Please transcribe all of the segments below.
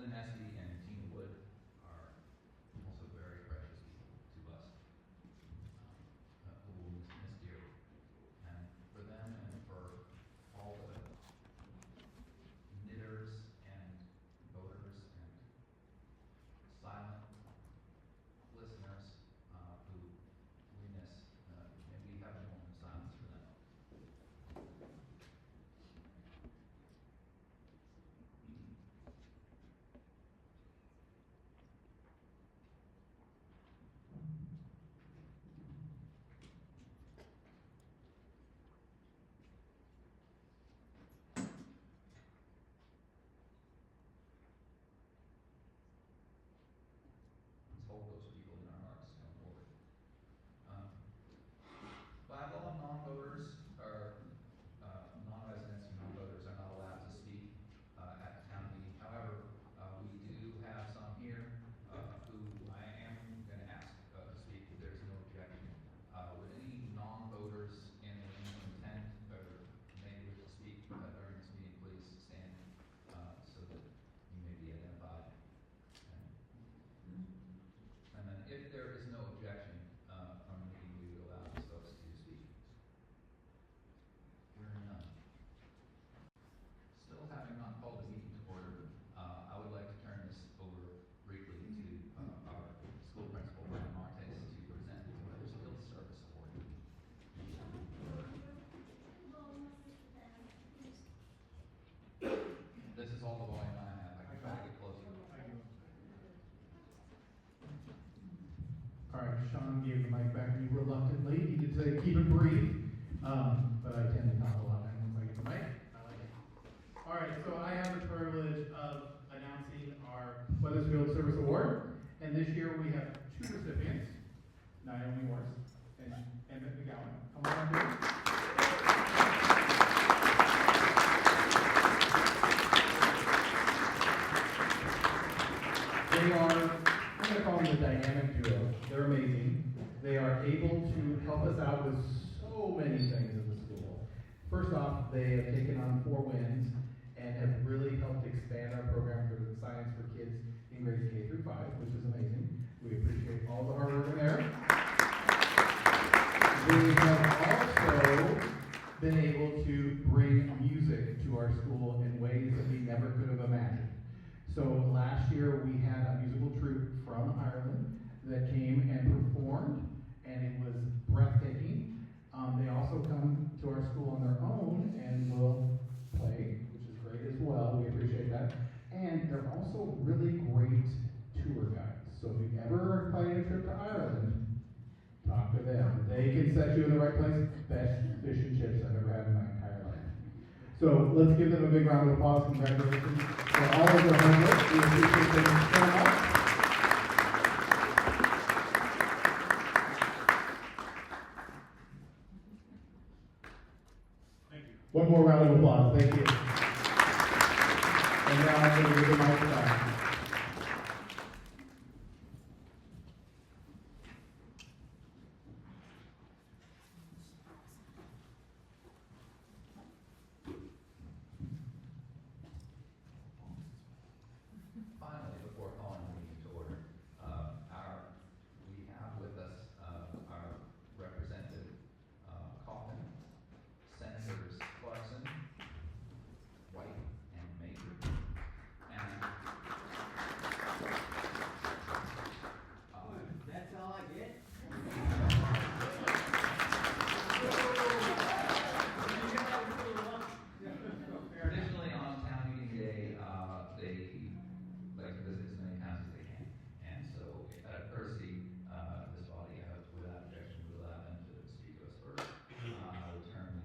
Lynn Esty and Tina Wood are also very precious people to us, who will miss dearly. And for them and for all the knitters and voters and silent listeners who we miss, may we have a moment of silence for them. Let's hold those people in our hearts going forward. By law, non-voters or non-residents and non-voters are not allowed to speak at the town meeting. However, we do have some here who I am going to ask to speak if there's no objection. Would any non-voters in the room intend or may wish to speak during this meeting, please stand so that you may be identified. And then if there is no objection from the meeting, we would allow these folks to speak. Hearing none. Still having not called the meeting to order, I would like to turn this over briefly to our school principal, Brian Martes, to present the Weathersfield Service Award. This is all the volume I have. I can try to get closer. All right, Sean gave the mic back to me reluctantly. He did say keep it brief, but I tend to talk a lot once I get the mic. I like it. All right, so I have the privilege of announcing our Weathersfield Service Award, and this year we have two recipients, Naomi Morse and Emmett McGowan. Come on up here. They are, I'm going to call them the dynamic duo. They're amazing. They are able to help us out with so many things in the school. First off, they have taken on 4 wins and have really helped expand our program for science for kids in grades K through 5, which is amazing. We appreciate all the hard work in there. They have also been able to bring music to our school in ways that we never could have imagined. So last year we had a musical troupe from Ireland that came and performed, and it was breathtaking. They also come to our school on their own and will play, which is great as well. We appreciate that. And they're also really great tour guides. So if you ever are planning a trip to Ireland, talk to them. They can set you in the right place. Best fish and chips I've ever had in my entire life. So let's give them a big round of applause. Congratulations for all of their hard work. We appreciate them so much. Thank you. One more round of applause. Thank you. And now I'm going to give the mic back. Finally, before calling the meeting to order, we have with us our representative Coffin, Senators Clarkson, White, and Major. And That's all I get? traditionally on town meeting day, they like to visit as many times as they can. And so, out of courtesy, this body, without objection, would allow them to speak to us first. I will turn the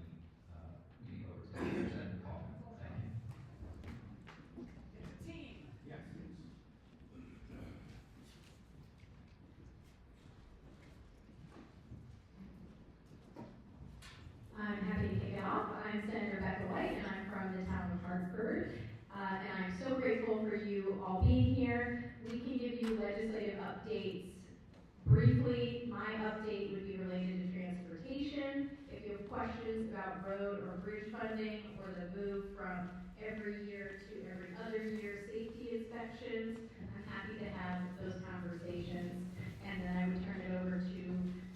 meeting over to Representative Coffin. Thank you. It's a team. Yes. I'm happy to kick it off. I'm Senator Rebecca White, and I'm from the town of Hartford. And I'm so grateful for you all being here. We can give you legislative updates briefly. My update would be related to transportation. If you have questions about road or bridge funding or the move from every year to every other year safety sections, I'm happy to have those conversations. And then I would turn it over to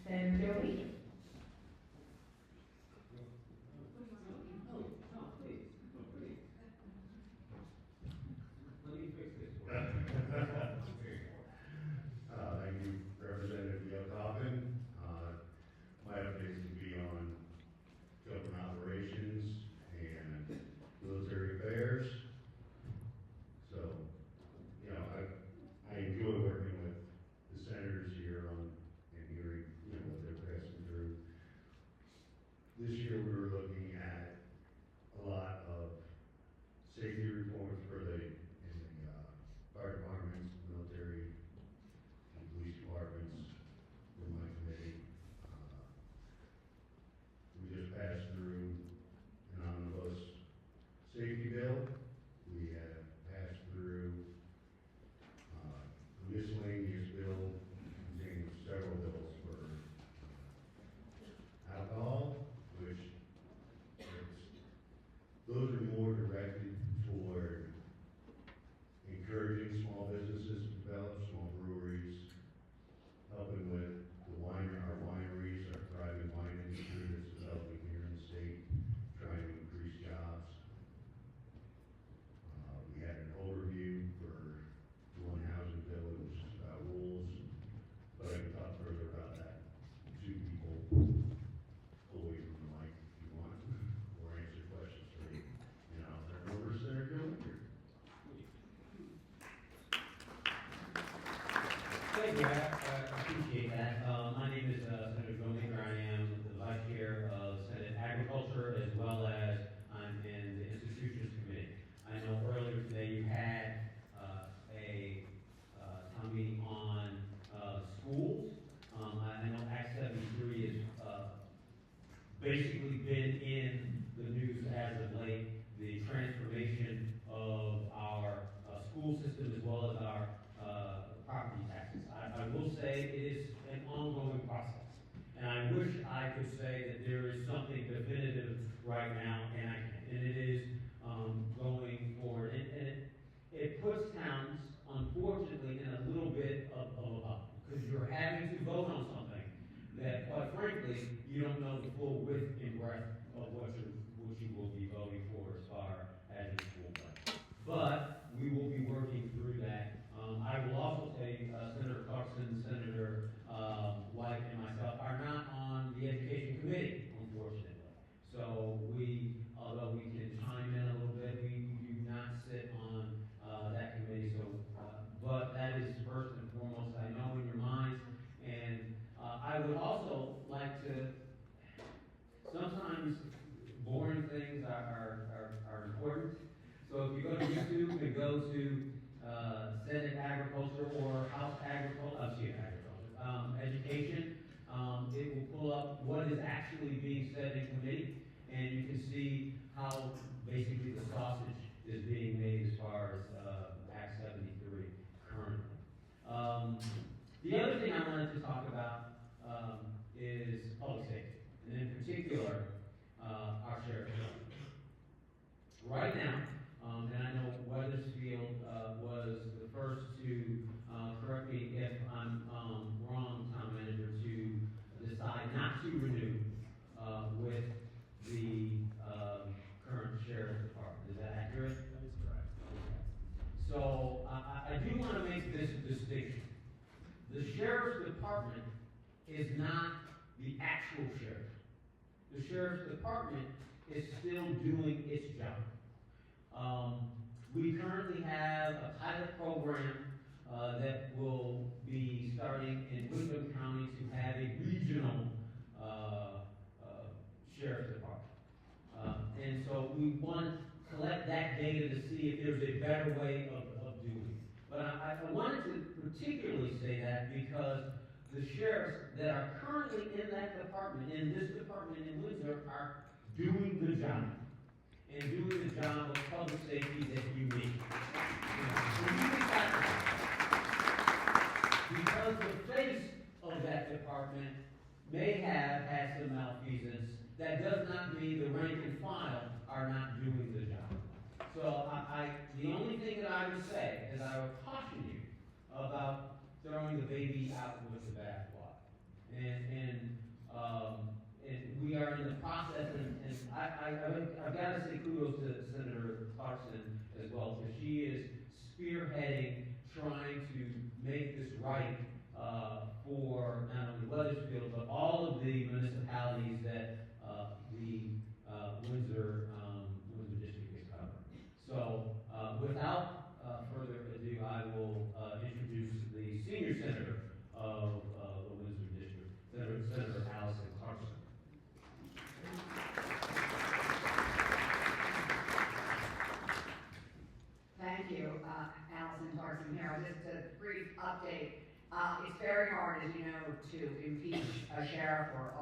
Senator Joey. Thank you, Representative Leo Coffin. My updates will be on government operations and military affairs. So, you know, I enjoy working with the senators here on and hearing, you know, what they're passing through. This year we were looking at a lot of safety reforms for the fire departments, military, and police departments for my committee. We just passed through an omnibus safety bill. We have passed through a miscellaneous bill containing several bills for alcohol, which those are more directed toward encouraging small businesses to develop, small breweries, helping with our wineries, our thriving wine industry that's developing here in the state, trying to increase jobs. We had an overview for the one housing bill, it was just about rules, but I can talk further about that to people. Pull away from the mic if you want, or answer questions for you. And I'll turn it over to Senator Joe. Thank you, I appreciate that. My name is Senator Joe Maker. I am the Vice Chair of Senate Agriculture, as well as I'm in the Institutions Committee. I know earlier today you had a town meeting on schools. I know Act 73 has basically been in the news as of late. The transformation of our school system as well as our property taxes. I will say it is an ongoing process. And I wish I could say that there is something definitive right now, and it is going forward. And it puts towns, unfortunately, in a little bit of a bubble, because you're having to vote on something that, quite frankly, you don't know the full width and breadth of what you will be voting for as far as your school budget. But we will be working through that. I will also say Senator Clarkson, Senator White, and myself are not on the Education Committee, unfortunately. So although we can chime in a little bit, we do not sit on that committee. So, but that is first and foremost, I know in your minds. And I would also like to, sometimes boring things are important. So if you go to YouTube and go to Senate Agriculture or House Education, it will pull up what is actually being said in committee, and you can see how basically the sausage is being made as far as Act 73 currently. The other thing I wanted to talk about is public safety, and in particular, our sheriff's department. Right now, and I know Weathersfield was the first to, correct me if I'm wrong, Town Manager, to decide not to renew with the current sheriff's department. Is that accurate? That is correct. So I do want to make this distinction. The sheriff's department is not the actual sheriff. The sheriff's department is still doing its job. We currently have a pilot program that will be starting in Windham County to have a regional sheriff's department. And so we want to collect that data to see if there's a better way of doing it. But I wanted to particularly say that because the sheriffs that are currently in that department, in this department in Windsor, are doing the job. And doing the job of public safety that you need. Because the face of that department may have had some malfeasance, that does not mean the rank and file are not doing the job. So the only thing that I would say is I would caution you about throwing the baby out with the bathwater. And we are in the process, and I've got to say kudos to Senator Clarkson as well, because she is spearheading, trying to make this right for not only Weathersfield, but all of the municipalities that the Windsor district is covering. So without further ado, I will introduce the senior senator of the Windsor district, Senator Allison Clarkson. Thank you, Allison Clarkson here. Just a brief update. It's very hard, as you know, to impeach a sheriff or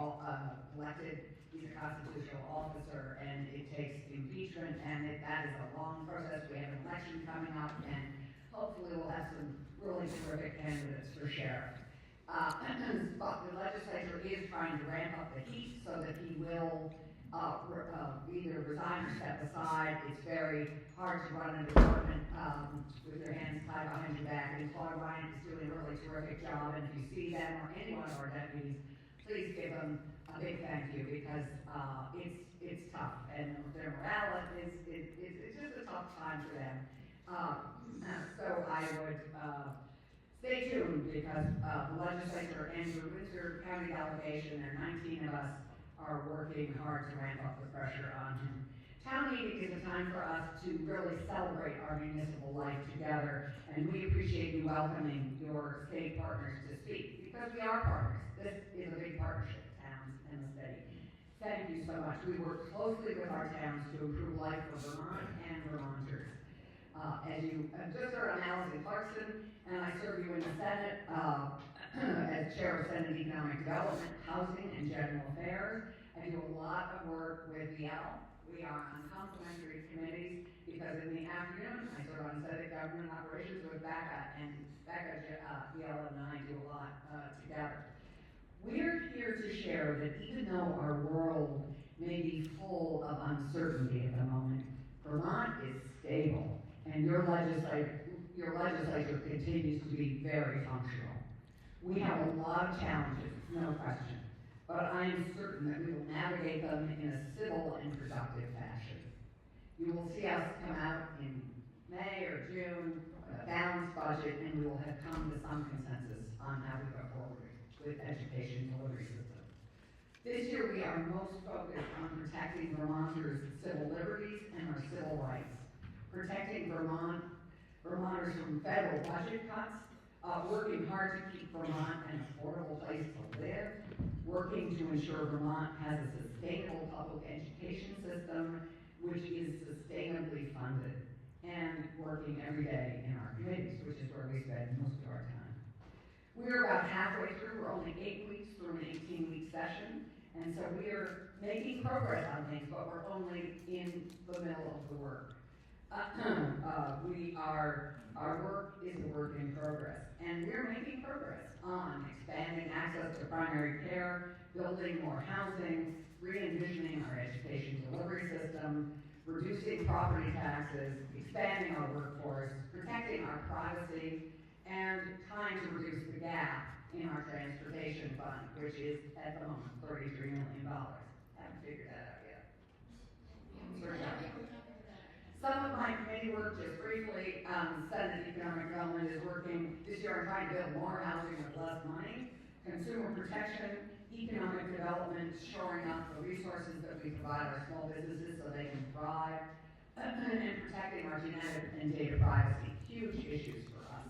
elected. He's a constitutional officer, and it takes impeachment, and that is a long process. We have an election coming up, and hopefully we'll have some really terrific candidates for sheriff. But the legislature is trying to ramp up the heat so that he will either resign or step aside. It's very hard to run a department with your hands tied behind your back, and Claude Ryan is doing a really terrific job, and if you see them or any one of our deputies, please give them a big thank you, because it's tough, and their morale it's just a tough time for them. So I would stay tuned, because the legislature and the Windsor County delegation, there are 19 of us, are working hard to ramp up the pressure on him. Town meeting is a time for us to really celebrate our municipal life together, and we appreciate you welcoming your state partners to speak, because we are partners. This is a big partnership, towns and the state. Thank you so much. We work closely with our towns to improve life for Vermont and Vermonters. As you just heard, I'm Allison Clarkson, and I serve you in the Senate as Chair of Senate Economic Development, Housing, and General Affairs. I do a lot of work with VL. We are on complementary committees, because in the afternoon I serve on Senate Government Operations with Becca, and Becca, VL, and I do a lot together. We're here to share that even though our world may be full of uncertainty at the moment, Vermont is stable, and your legislature continues to be very functional. We have a lot of challenges, no question, but I am certain that we will navigate them in a civil and productive fashion. You will see us come out in May or June with a balanced budget, and we will have come to some consensus on how we go forward with education delivery system. This year we are most focused on protecting Vermonters' civil liberties and our civil rights, protecting Vermonters from federal budget cuts, working hard to keep Vermont an affordable place to live, working to ensure Vermont has a sustainable public education system which is sustainably funded, and working every day in our committees, which is where we spend most of our time. We're about halfway through. We're only 8 weeks through an 18-week session, and so we are making progress on things, but we're only in the middle of the work. Our work is a work in progress, and we're making progress on expanding access to primary care, building more housing, re-envisioning our education delivery system, reducing property taxes, expanding our workforce, protecting our privacy, and trying to reduce the gap in our transportation fund, which is at the moment $33 million. Haven't figured that out yet. Some of my committee work, just briefly, Senate Economic Development is working this year on trying to build more housing with less money, consumer protection, economic development, shoring up the resources that we provide our small businesses so they can thrive, and protecting our genetic and data privacy. Huge issues for us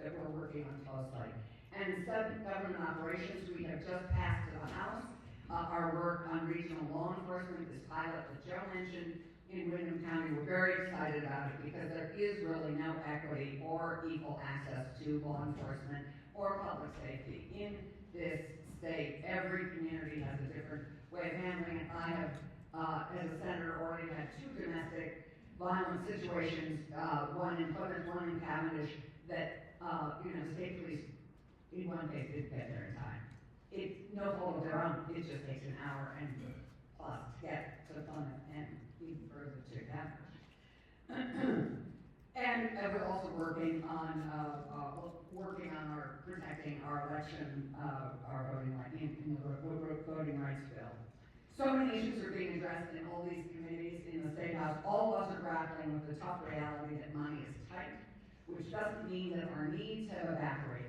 that we're working on closely. And government operations, we have just passed to the House our work on regional law enforcement, this pilot that Joe mentioned in Windham County. We're very excited about it because there is really no equity or equal access to law enforcement or public safety in this state. Every community has a different way of handling it. I have, as a senator, already had 2 domestic violence situations, one in Plymouth, one in Cavendish, that, the state police, in one case, didn't get there in time. It's no fault of their own. It just takes an hour and plus to get to Plymouth and even further to Cavendish. And we're also working on our protecting our election, our voting right in the voting rights bill. So many issues are being addressed in all these committees in the State House. All of us are grappling with the tough reality that money is tight, which doesn't mean that our needs have evaporated.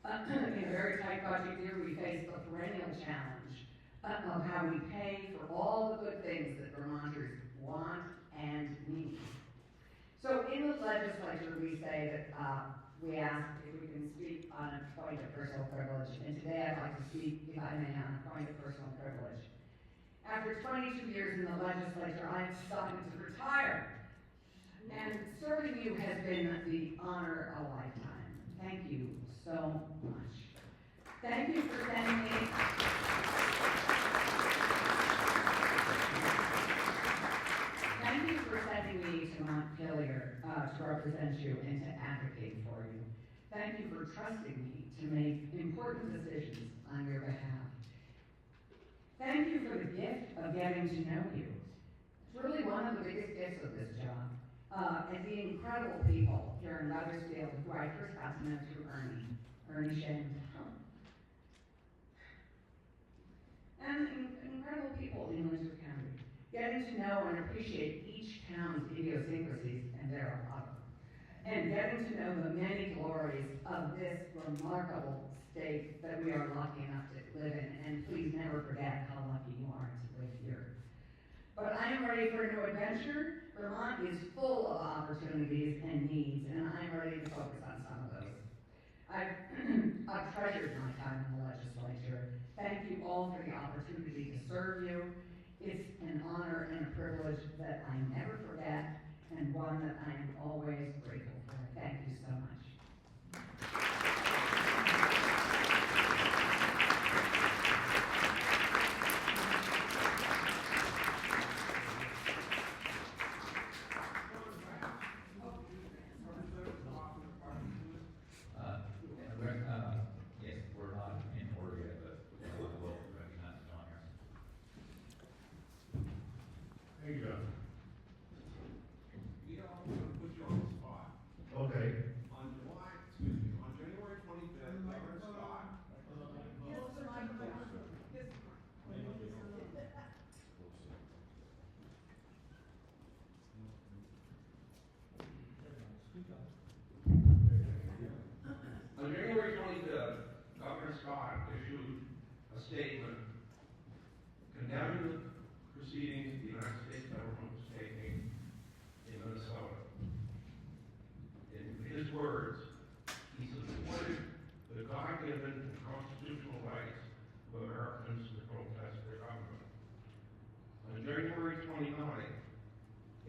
In a very tight budget year, we face the perennial challenge of how we pay for all the good things that Vermonters want and need. So in the legislature, we say that we ask if we can speak on a point of personal privilege, and today I'd like to speak, if I may, on a point of personal privilege. After 22 years in the legislature, I have decided to retire, and serving you has been the honor of a lifetime. Thank you so much. Thank you for sending me. Thank you for sending me to Montpelier to represent you and to advocate for you. Thank you for trusting me to make important decisions on your behalf. Thank you for the gift of getting to know you. It's really one of the biggest gifts of this job. And the incredible people here in Weathersfield who I first got to know through Ernie Shane. And incredible people in Windsor County. Getting to know and appreciate each town's idiosyncrasies, and there are others. And getting to know the many glories of this remarkable state that we are lucky enough to live in. And please never forget how lucky you are to live here. But I am ready for a new adventure. Vermont is full of opportunities and needs, and I'm ready to focus on some of those. I've treasured my time in the legislature. Thank you all for the opportunity to serve you. It's an honor and a privilege that I never forget, and one that I am always grateful for. Thank you so much. Yes, we're not in order yet, but we'll recognize John here. Hey, John. Yeah, I'm gonna put you on the spot. Okay. On January 25th, Governor Scott. On January 25th, Governor Scott issued a statement condemning the proceedings the United States government was taking in Minnesota. In his words, he supported the God-given and constitutional rights of Americans to protest their government. On January 29th,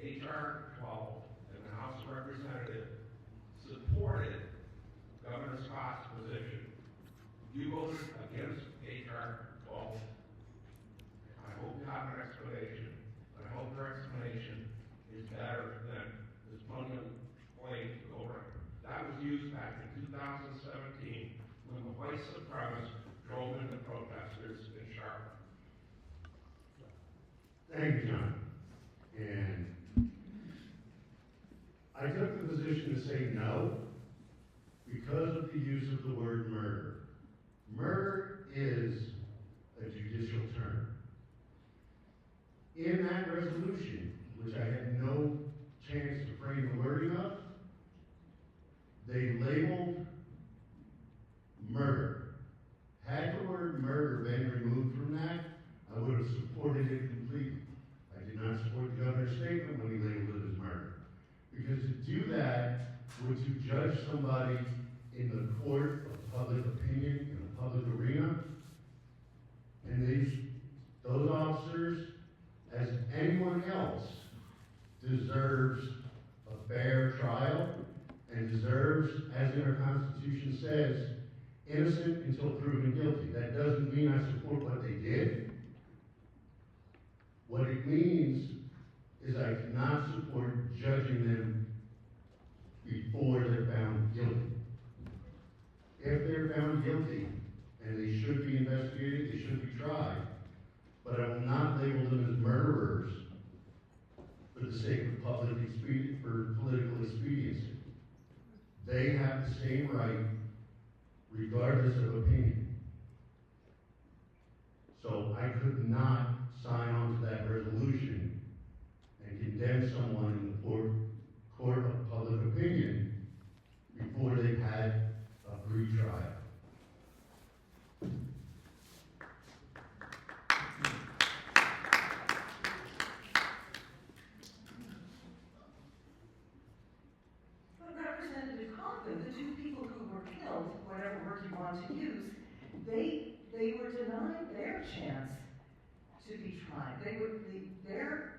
H.R. 12 and the House of Representatives supported Governor Scott's position. You voted against H.R. 12. I hope you have an explanation, but I hope your explanation is better than this bundle claim over. That was used back in 2017 when the white supremacists drove in the protesters in Charlotte. Thank you, John. And I took the position to say no because of the use of the word murder. Murder is a judicial term. In that resolution, which I had no chance to frame the wording of, they labeled murder. Had the word murder been removed from that, I would have supported it completely. I did not support the governor's statement when he labeled it as murder. Because to do that would to judge somebody in the court of public opinion, in a public arena, and those officers, as anyone else, deserves a fair trial and deserves, as in our Constitution says, innocent until proven guilty. That doesn't mean I support what they did. What it means is I cannot support judging them before they're found guilty. If they're found guilty, and they should be investigated, they should be tried, but I will not label them as murderers for the sake of for political expediency. They have the same right regardless of opinion. So I could not sign on to that resolution and condemn someone in the court of public opinion before they've had a free trial. But Representative Coughlin, the two people who were killed, whatever word you want to use, they were denied their chance to be tried. Their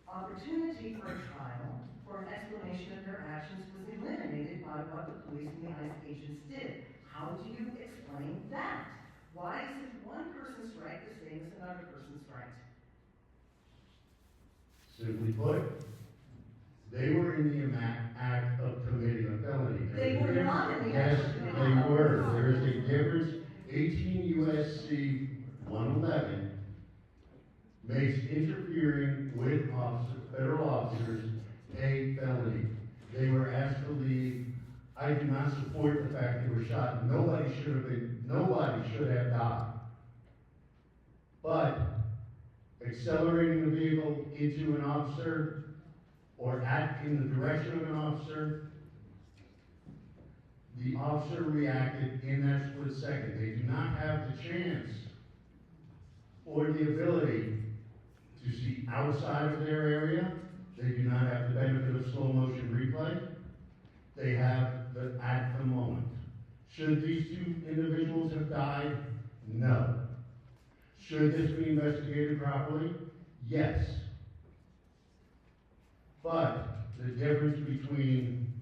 opportunity for a trial, for an explanation of their actions, was eliminated by what the police and the ICE agents did. How do you explain that? Why is it one person's right the same as another person's right? Simply put, they were in the act of committing a felony. They were not in the act Yes, of committing a they felony. were. There is a difference. 18 U.S.C. 111 makes interfering with federal officers a felony. They were asked to leave. I do not support the fact they were shot. Nobody should have died. But accelerating the vehicle into an officer or act in the direction of an officer, the officer reacted in that split second. They do not have the chance or the ability to see outside of their area. They do not have the benefit of slow motion replay. They have the at the moment. Should these two individuals have died? No. Should this be investigated properly? Yes. But the difference between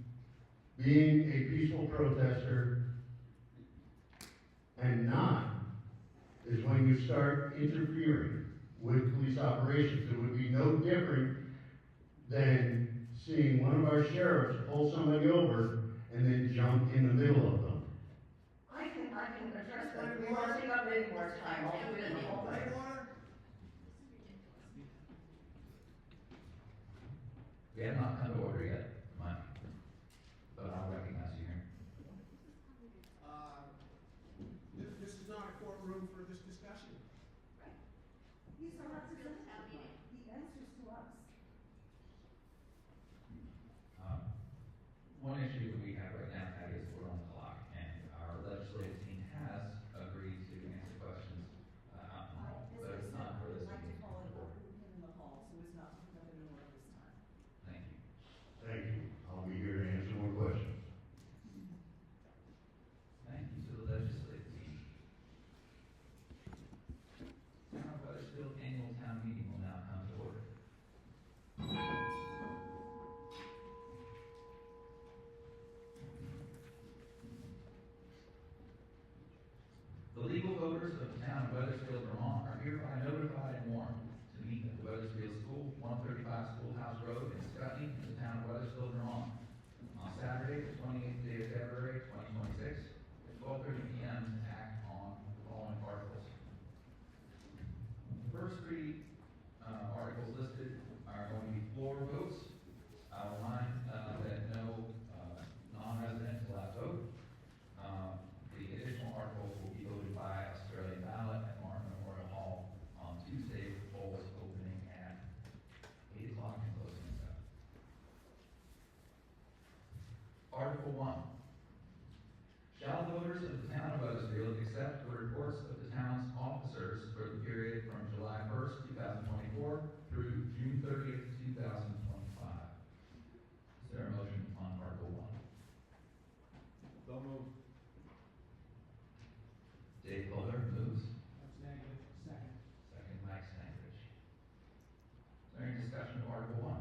being a peaceful protester and not is when you start interfering with police operations. It would be no different than seeing one of our sheriffs pull somebody over and then jump in the middle of them. I can address that. We want to take up any more time. I'll do it in the hallway. We have not come to order yet, Mike, but I'll recognize you here. This is not a courtroom for this discussion. He's a representative. He answers to us. One issue that we have right now, Patty, is we're on the clock, and our legislative team has agreed to answer questions out in the hall, but it's not for this meeting. in the hall, so it's not in the order this time. Thank you. Thank you. I'll be here to answer more questions. Thank you to the legislative team. Town of Weathersfield annual town meeting will now come to order. The legal voters of the town of Weathersfield, Vermont are hereby notified and warned to meet at the Weathersfield School, 135 Schoolhouse Road in Scutney, in the town of Weathersfield, Vermont, on Saturday, the 28th day of February, 2026, at 12:30 p.m. to act on the following articles. The first three articles listed are going to be floor votes. I'll remind that no non-residents will have vote. The additional articles will be voted by Australian ballot at Martin Memorial Hall on Tuesday, with polls opening at 8 o'clock and closing at 7. Article 1. Shall the voters of the town of Weathersfield accept the reports of the town's officers for the period from July 1st, 2024 through June 30th, 2025? Is there a motion on Article 1? So moved. Dave Fuller moves. Second. Second, Mike Stankovich. Is there any discussion of Article 1?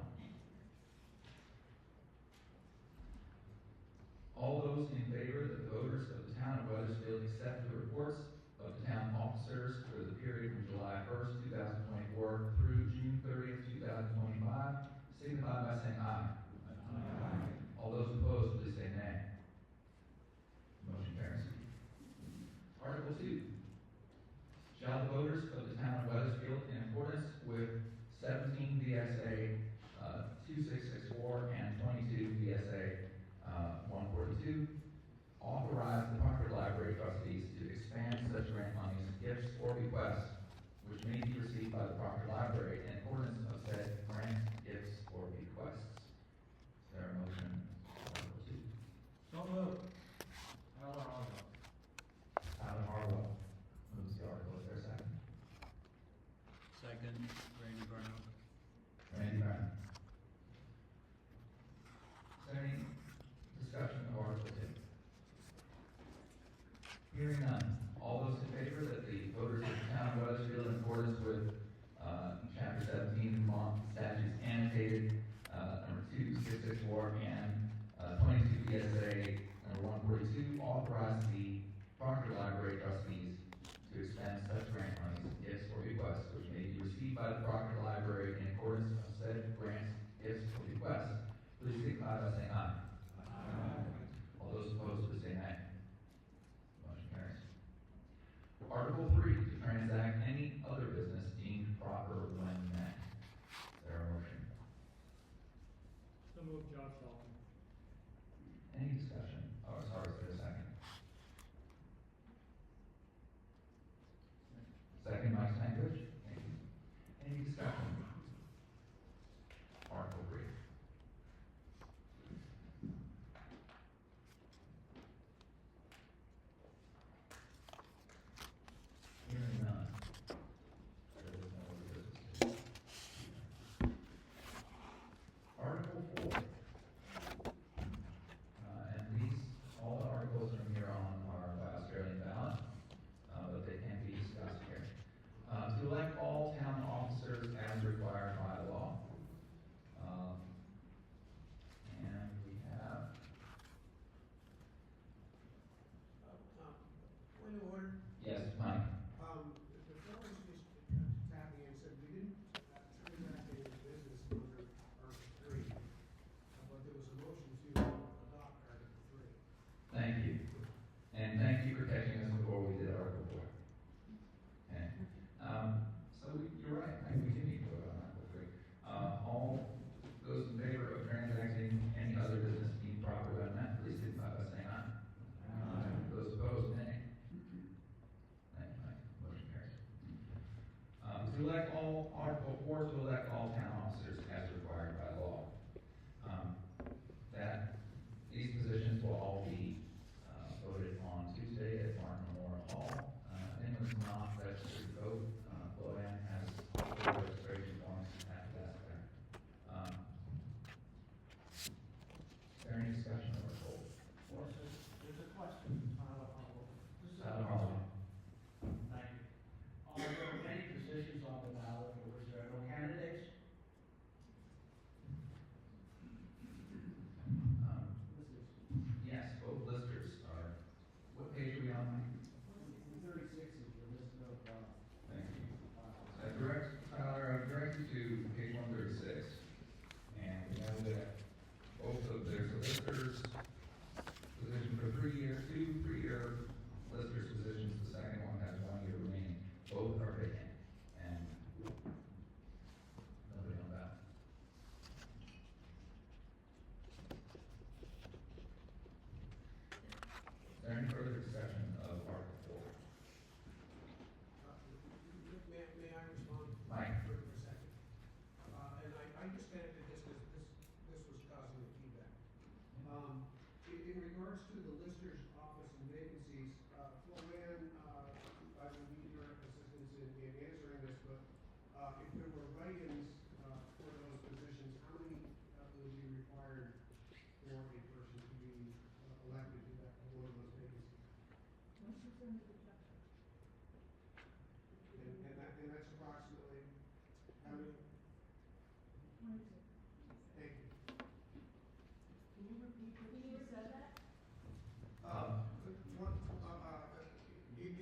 All those in favor that the voters of the town of Weathersfield accept the reports of the town officers for the period from July 1st, 2024 through June 30th, 2025, signify by saying aye. Aye. All those opposed, please say nay. Motion carries. Article 2. Shall the voters of the town of Weathersfield, in accordance with 17 VSA 2664 and 22 VSA 142, authorize the Concord Library trustees to expand such grant monies, gifts, or bequests which may be received by the Proctor Library in accordance of said grant, gifts, or bequests. Is there a motion? Article 2. So moved. Tyler Harlow. Tyler Harlow moves the article. Is there a second? Second, Randy Brown. Randy Brown. Is there any discussion of Article 2? Hearing none. All those in favor that the voters of the town of Weathersfield, in accordance with Chapter 17 Vermont statutes annotated number 2664 and 22 VSA number 142, authorize the Proctor Library trustees to expend such grant monies, gifts, or bequests which may be received by the Proctor Library in accordance with said grants, gifts, or bequests. Please signify by saying aye. Aye. All those opposed, please say nay. Motion carries. Article 3, to transact any other business deemed proper when met. Is there a motion? So moved, John Shelton. Any discussion? Oh, sorry, is there a second? Second, Mike Stankovich. Thank you. Any discussion? Article 3. Hearing none. There is no other business. Article 4. And these, all the articles from here on are by Australian ballot, but they can be discussed here. To elect all town officers as required by law. And we have, Point of order. yes, Mike. The fellow was just tapping and said we didn't transact any business under Article 3, but there was a motion to adopt Article 3. Thank you. And thank you for catching us before we did Article 4. Okay. You're right, I think we do need to vote on Article 3. All those in favor of transacting any other business deemed proper when met, please signify by saying aye. Aye. Those opposed, nay. Thank you, Mike. Motion carries. To elect Article 4, to elect all town officers as required by law. These positions will all be voted on Tuesday at Martin Memorial Hall. Anyone who's not registered to vote, Loanne has full registration forms at the desk there. Is there any discussion of our goal? There's a question, Tyler Harlow. Tyler Harlow. Thank you. Are there any positions on the ballot for which there are no candidates? Yes, both listers are, what page are we on, Mike? 36 is your list of, Thank you. Tyler, I direct you to page 136. And we know that both of, there's a lister's position for 3 years, 2 3-year lister's positions. The second one has 1 year remaining. Both are vacant. And nobody on that. Is there any further discussion of Article 4? May I respond? Mike. For a second. And I understand that this was causing the feedback. In regards to the lister's office and vacancies, Floanne, I would need your assistance in answering this, but if there were write-ins for those positions, how many would be required for a person to be elected to that, one of those vacancies? And that's approximately how many? Thank you.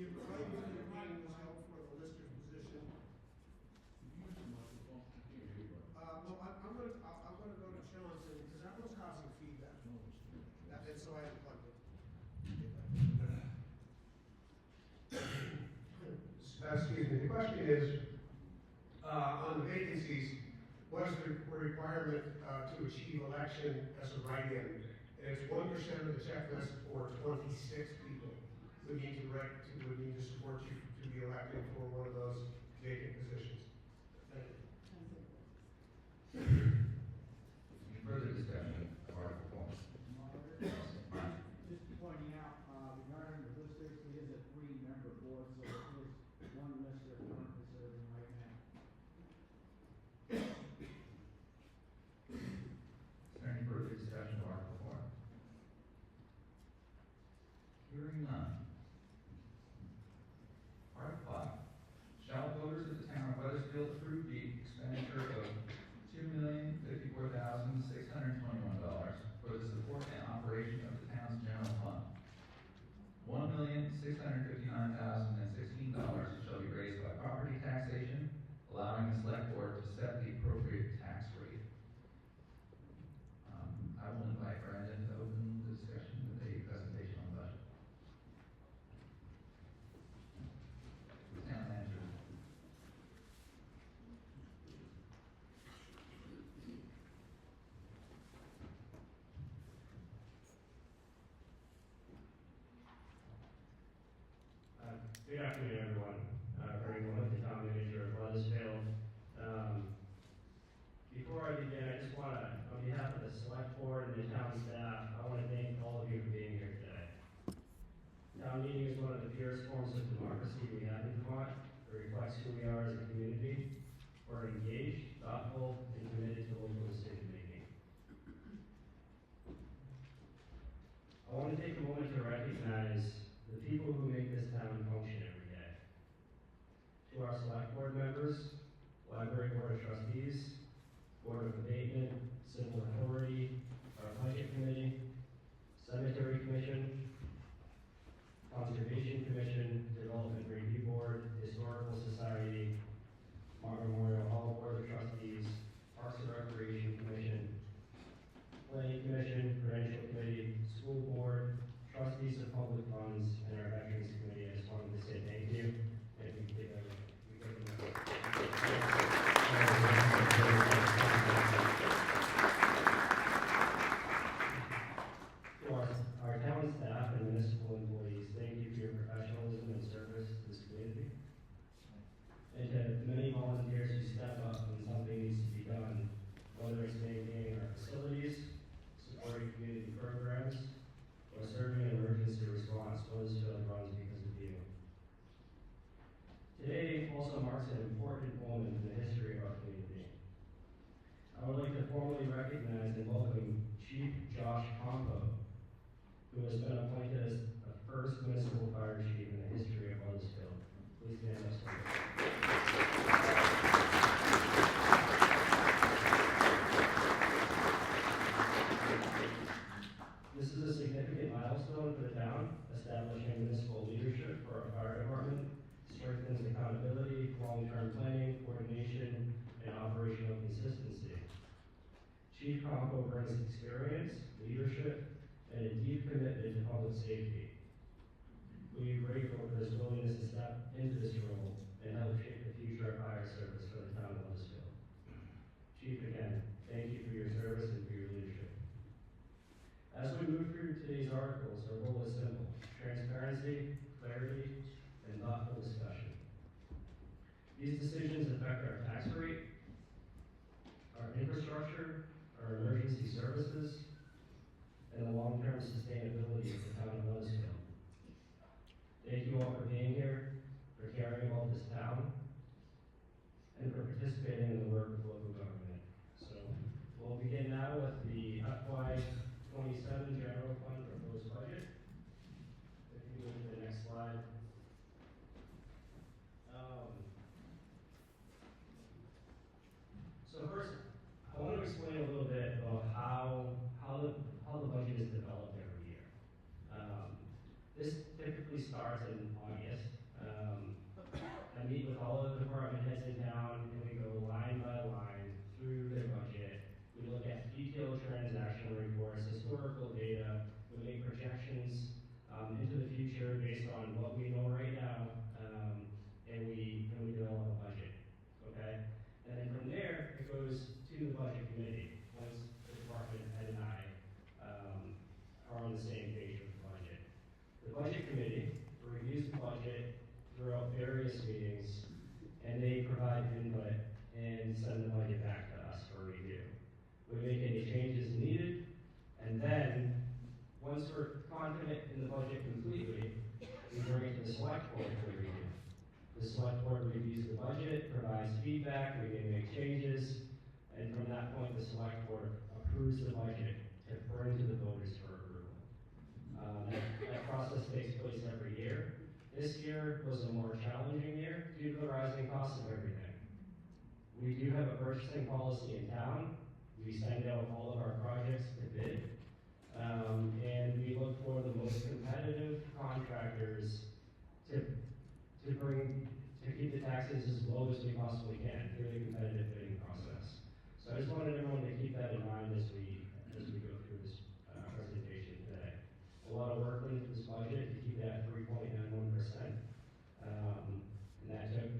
If the write-in campaign was held for the lister's position, well, I'm gonna go to Johnson, because that was causing feedback. And so I had to plug it. Excuse me, the question is, on the vacancies, was the requirement to achieve election as a write-in. And it's 1% of the checklist for 26 people who need to support you to be elected for one of those vacant positions. Thank you. Any further discussion of Article 4? Just pointing out, regarding the listers, it is a 3-member board, so there is one lister currently serving right now. Is there any further discussion of Article 4? Hearing none. Article 5. Shall voters of the town of Weathersfield approve the expenditure of $2,054,621 for the support and operation of the town's general fund? $1,659,016 shall be raised by property taxation, allowing the select board to set the appropriate tax rate. I will invite Brandon to open the discussion with a presentation on the budget. The town manager. Good afternoon, everyone. Ernie Wood, the town manager of Weathersfield. Before I begin, I just want to, on behalf of the select board and the town staff, I want to thank all of you for being here today. Town meeting is one of the purest forms of democracy we have in Vermont. It reflects who we are as a community. We're engaged, thoughtful, and committed to local decision making. I want to take a moment to recognize the people who make this town function every day. To our select board members, library board of trustees, board of abatement, civil authority, our budget committee, cemetery commission, conservation commission, development review board, historical society, Memorial Hall board of trustees, parks and recreation commission, planning commission, prudential committee, school board, trustees of public funds, and our veterans committee. I just wanted to say thank you. And we can give to our town staff and municipal employees, thank you for your professionalism and service to this community. And to the many volunteers who step up when something needs to be done, whether it's maintaining our facilities, supporting community programs, or serving an emergency response. Weathersfield runs because of you. Today also marks an important moment in the history of our community. I would like to formally recognize and welcome Chief Josh Compo, who has been appointed as the first municipal fire chief in the history of Weathersfield. Please stand up, sir. This is a significant milestone for the town, establishing municipal leadership for our fire department, strengthens accountability, long-term planning, coordination, and operational consistency. Chief Compo brings experience, leadership, and a deep commitment to public safety. We are grateful for his willingness to step into this role and help shape the future of fire service for the town of Weathersfield. Chief, again, thank you for your service and for your leadership. As we move through today's articles, our goal is simple: transparency, clarity, and thoughtful discussion. These decisions affect our tax rate, our infrastructure, our emergency services, and the long-term sustainability of the town of Weathersfield. Thank you all for being here, for caring about this town, and for participating in the work of local government. So, we'll begin now with the FY27 General Fund Proposed Budget. If you move to the next slide. throughout various meetings, and they provide input and send the budget back to us for review. We make any changes needed, and then, once we're confident in the budget completely, we bring it to the select board for review. The select board reviews the budget, provides feedback, we may make changes, and from that point, the select board approves the budget to bring to the voters for approval. That process takes place every year. This year was a more challenging year due to the rising cost of everything. We do have a purchasing policy in town. We send out all of our projects to bid, and we look for the most competitive contractors to keep the taxes as low as we possibly can through the competitive bidding process. So I just wanted everyone to keep that in mind as we go through this presentation today. A lot of work went into this budget to keep that 3.91%. And that took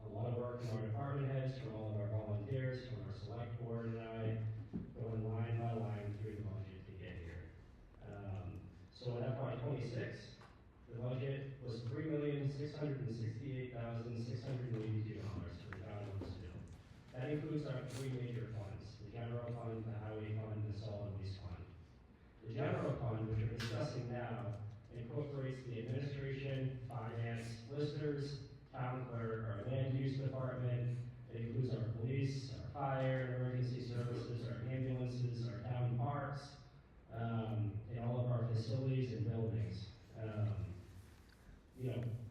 a lot of work from our department heads, from all of our volunteers, from our select board and I, going line by line through the budget to get here. So in FY '26, the budget was $3,668,682 for the town of Weathersfield. That includes our three major funds: the general fund, the highway fund, and the solid waste fund. The general fund, which we're discussing now, incorporates the administration, finance, listers, town clerk, our land use department. It includes our police, our fire and emergency services, our ambulances, our town parks, and all of our facilities and buildings.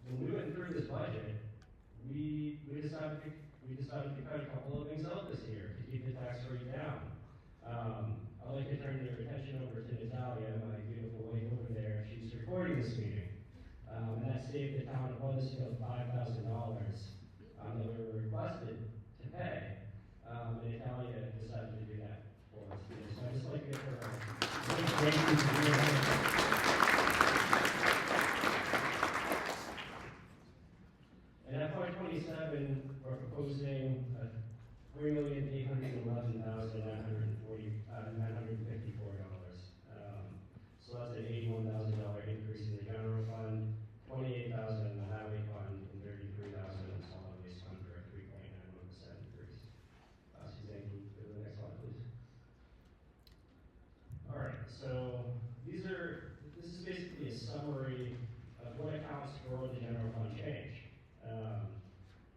When we went through this budget, we decided to cut a couple of things out this year to keep the tax rate down. I'd like to turn your attention over to Natalia, my beautiful wife over there. She's recording this meeting. And that saved the town of Weathersfield $5,000 that we were requested to pay. And Natalia decided to do that for us today. So I'd just like to give her a big thank you for doing that. In FY '27, we're proposing $3,811,954. So that's an $81,000 increase in the general fund, $28,000 in the highway fund, and $33,000 in the solid waste fund for a 3.91% increase. Suzanne, can you go to the next slide, please? All right, so this is basically a summary of what accounts for the general fund change.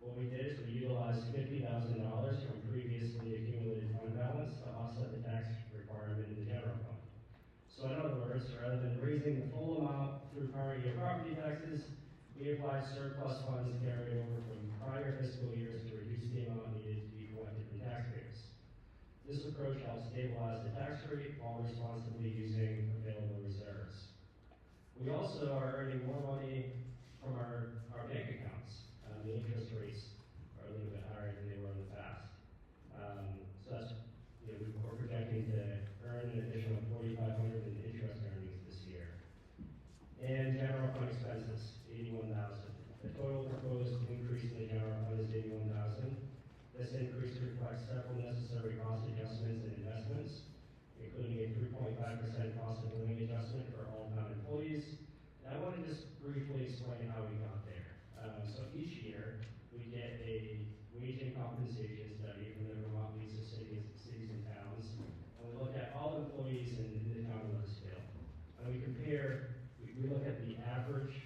What we did is we utilized $50,000 from previously accumulated fund balance to offset the tax requirement in the general fund. So in other words, rather than raising the full amount through prior year property taxes, we applied surplus funds carried over from prior fiscal years to reduce the amount needed to be collected from taxpayers. This approach helps stabilize the tax rate while responsibly using available reserves. We also are earning more money from our bank accounts. The interest rates are a little bit higher than they were in the past. So that's, we're projecting to earn an additional $4,500 in interest earnings this year. And general fund expenses, $81,000. The total proposed increase in the general fund is $81,000. This increase reflects several necessary cost adjustments and investments, including a 3.5% cost of living adjustment for all town employees. And I want to just briefly explain how we got there. So each year, we get a wage and compensation study from the Vermont League of Cities and Towns, and we look at all employees in the town of Weathersfield. And we compare, we look at the average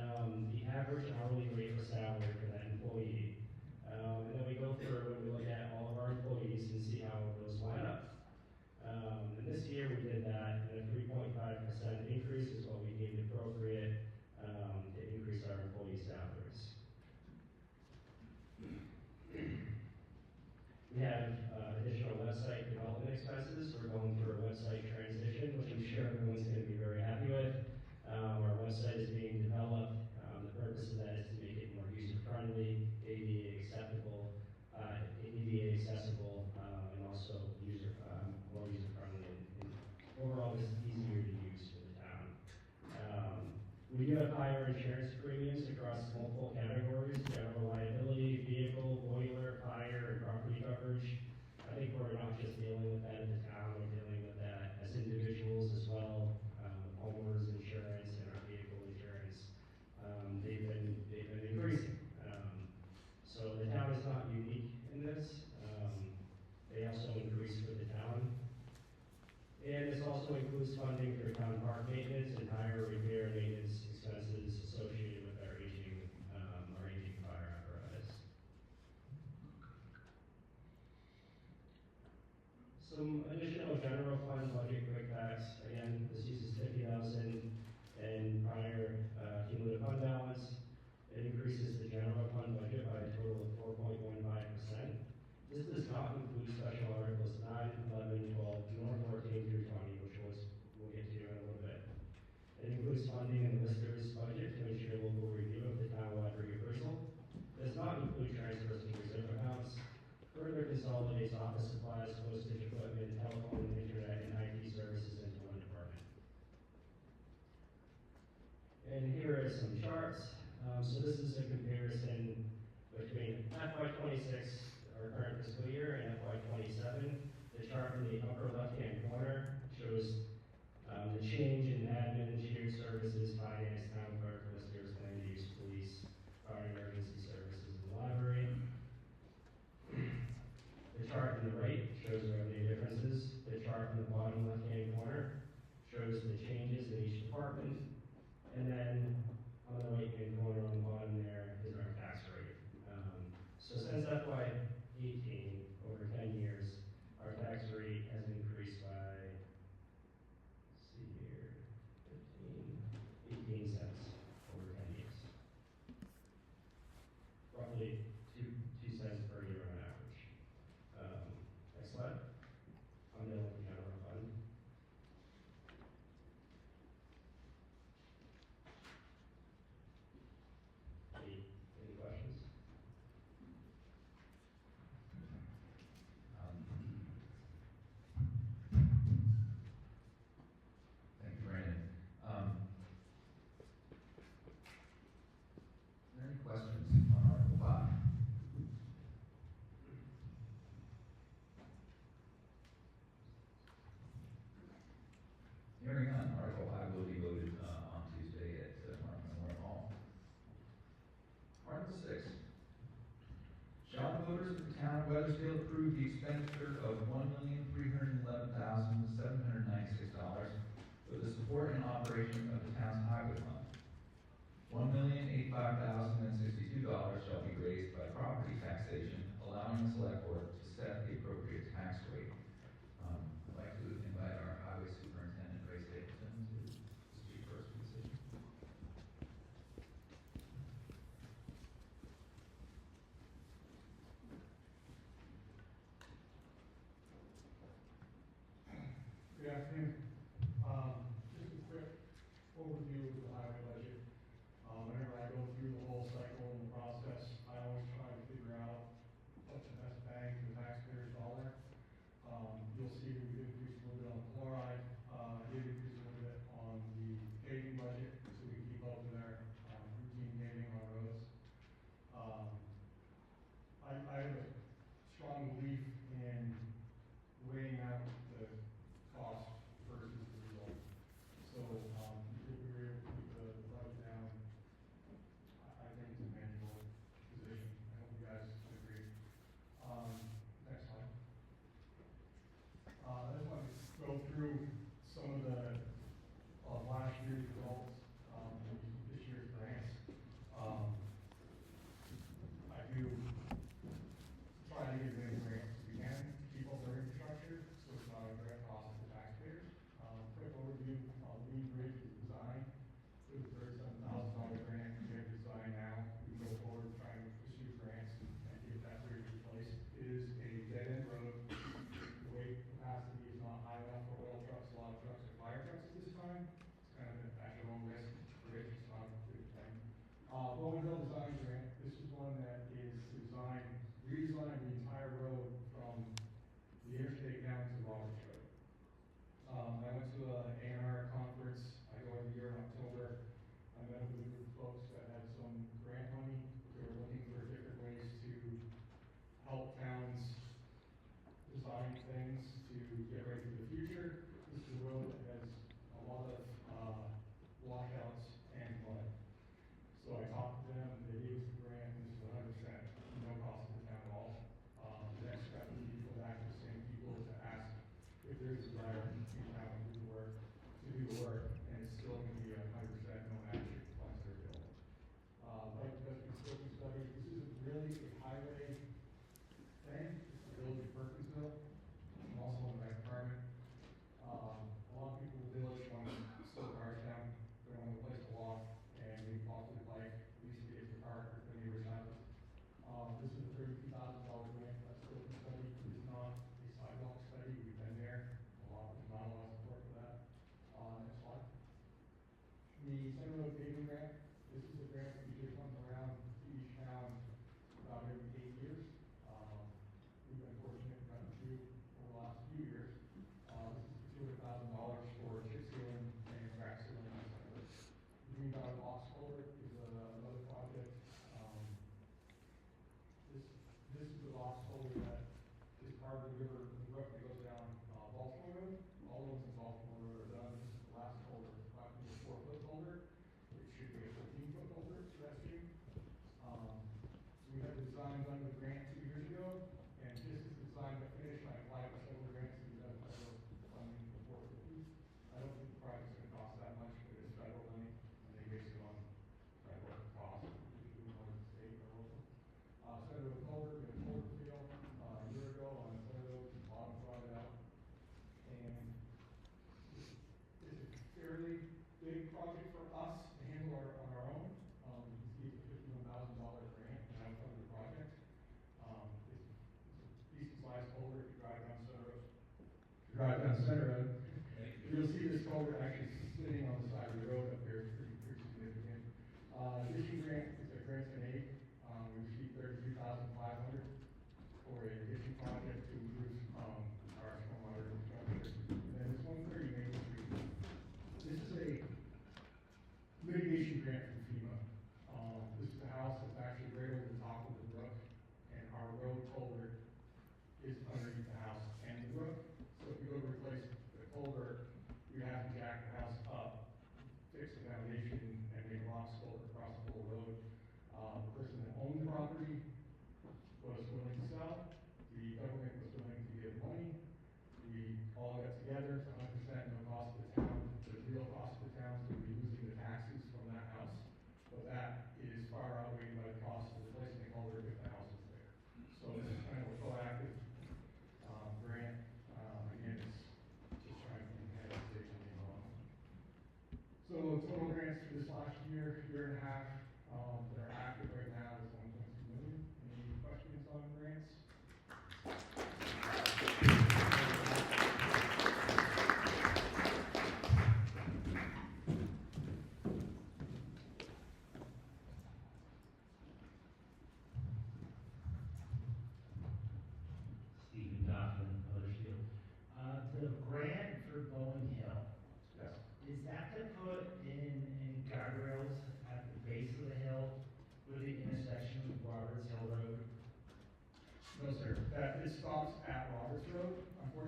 hourly rate for salary for that employee. And then we go through and we look at all of our employees and see how those line up. And this year we did that, and a 3.5% increase is what we deemed appropriate to increase our employee salaries. We have additional website development expenses. We're going through a website transition, which I'm sure everyone's going to be very happy with. Our website is being developed. The purpose of that is to make it more user-friendly, ADA accessible, and also more user-friendly, and overall just easier to use for the town. We do have higher insurance premiums across multiple categories: general liability, vehicle, boiler, fire, and property coverage. I think we're not just dealing with that in the town, we're dealing with that as individuals as well. Homeowners insurance and our vehicle insurance. They've been Some additional general fund budget quickbacks. Again, this uses 50,000 in prior cumulative fund balance. It increases the general fund budget by a total of 4.15%. This does not include special articles 9, 11, 12, nor 14 through 20, which we'll get to in a little bit. It includes funding in the Lister's budget to ensure local review of the town library appraisal. It does not include transfers to reserve accounts. Further consolidates office supplies, postage equipment, telephone, internet, and IT services into one department. And here are some charts. So this is a comparison between FY26, our current fiscal year, and FY27. The chart in the upper left-hand corner shows the change in admin, shared services, finance, town clerk, listers, land use, police, fire and emergency services, and the library. The chart on the right shows revenue differences. The chart in the bottom left-hand corner shows the changes in each department. And then on the right-hand corner on the bottom there is our tax rate. So since FY18, over 10 years, our tax rate has increased by, let's see here, 18 cents over 10 years. Roughly 2 cents per year on average. Next slide. I'm done with the general fund. Any questions? Thank you, Brandon. Are there any questions on Article 5? Hearing none, Article 5 will be voted on Tuesday at Martin Memorial Hall. Article 6. Shall the voters of the town of Weathersfield approve the expenditure of $1,311,796 for the support and operation of the town's highway fund? $1,085,062 shall be raised by property taxation, allowing the select board to set the appropriate tax rate. I'd like to invite our highway superintendent, Ray Stapleton, to speak first for this issue. Good afternoon. Just a quick overview of the highway budget. Whenever I go through the whole cycle and the process, I always try to figure out what's the best bang for the taxpayer's dollar. You'll see we've increased a little bit on chloride, did increase a little bit on the paving budget, so we can keep up with our routine paving on roads. I have a strong belief in weighing out the cost versus the result. So, if we were able to keep the budget down, I think it's a manageable position. I hope you guys agree. Next slide. I just want to go through some of the last year's results, and this year's grants. I do try to get as many grants as we can to keep up our infrastructure, so it's not a direct cost to taxpayers. Quick overview, Lee Bridge design, it was a $37,000 grant, we have design now, we go forward and try and pursue grants and get that bridge replaced. It is a dead-end road, the weight capacity is not high enough for oil trucks, a lot of trucks are fire trucks at this time, it's kind of an at your own risk bridge, it's not a good thing. Bowmanville Design Grant, this is one that is redesign the entire road from the interstate down to Roberts Road. I went to a A&R conference, I go every year in October. I met with a group of folks that had some grant money. They were looking for different ways to help towns design things to get ready for the future. This is a road that has a lot of washouts and mud. So I talked to them, they gave us the grant, and this is 100%, no cost to the town at all. The next step would be to go back to the same people to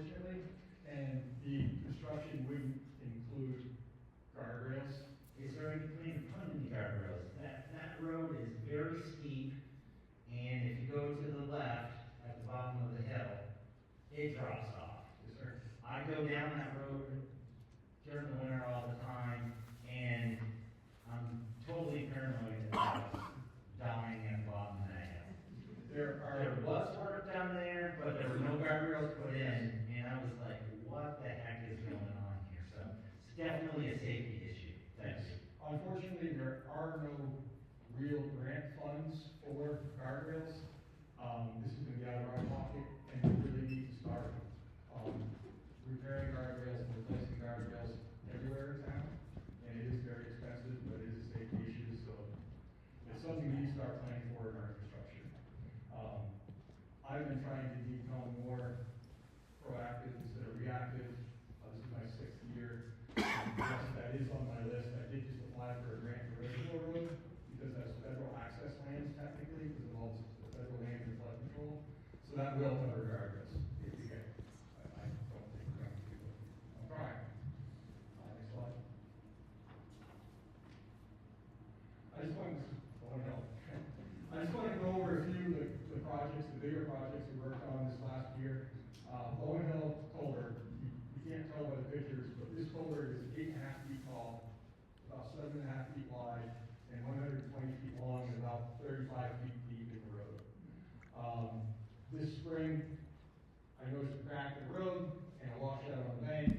unfortunately, and the construction wouldn't include guardrails. It's already clean in front of the guardrails. That road is very steep, and if you go to the left at the bottom of the hill, it drops off. Yes, sir. I go down that road during the winter all the time, and I'm totally paranoid about dying at the bottom of that hill. There There was work down there, but there were no guardrails put in, and I was like, what the heck is going on here? So it's definitely a safety issue. Thanks. Unfortunately, there are no real grant funds for guardrails. This is gonna be out of our pocket, and we really need to start, repairing guardrails and replacing guardrails everywhere in town. And it is very expensive, but it is a safety issue, so it's something we need to start planning for in our infrastructure. I've been trying to become more proactive instead of reactive. This is my 6th year. Yes, that is on my list. I did just apply for a grant for Reservoir Road because that's federal access lands technically, because it involves the federal land and flood control. So that will cover guardrails if you get it. I don't think we're going to do it. I'm trying. Next slide. I just wanted to go over a few of the projects, the bigger projects we worked on this last year. Bowen Hill Culvert, you can't tell by the pictures, but this culvert is 8.5 feet tall, about 7.5 feet wide, and 120 feet long, and about 35 feet deep in the road. This spring, I noticed a crack in the road and a washout on the bank.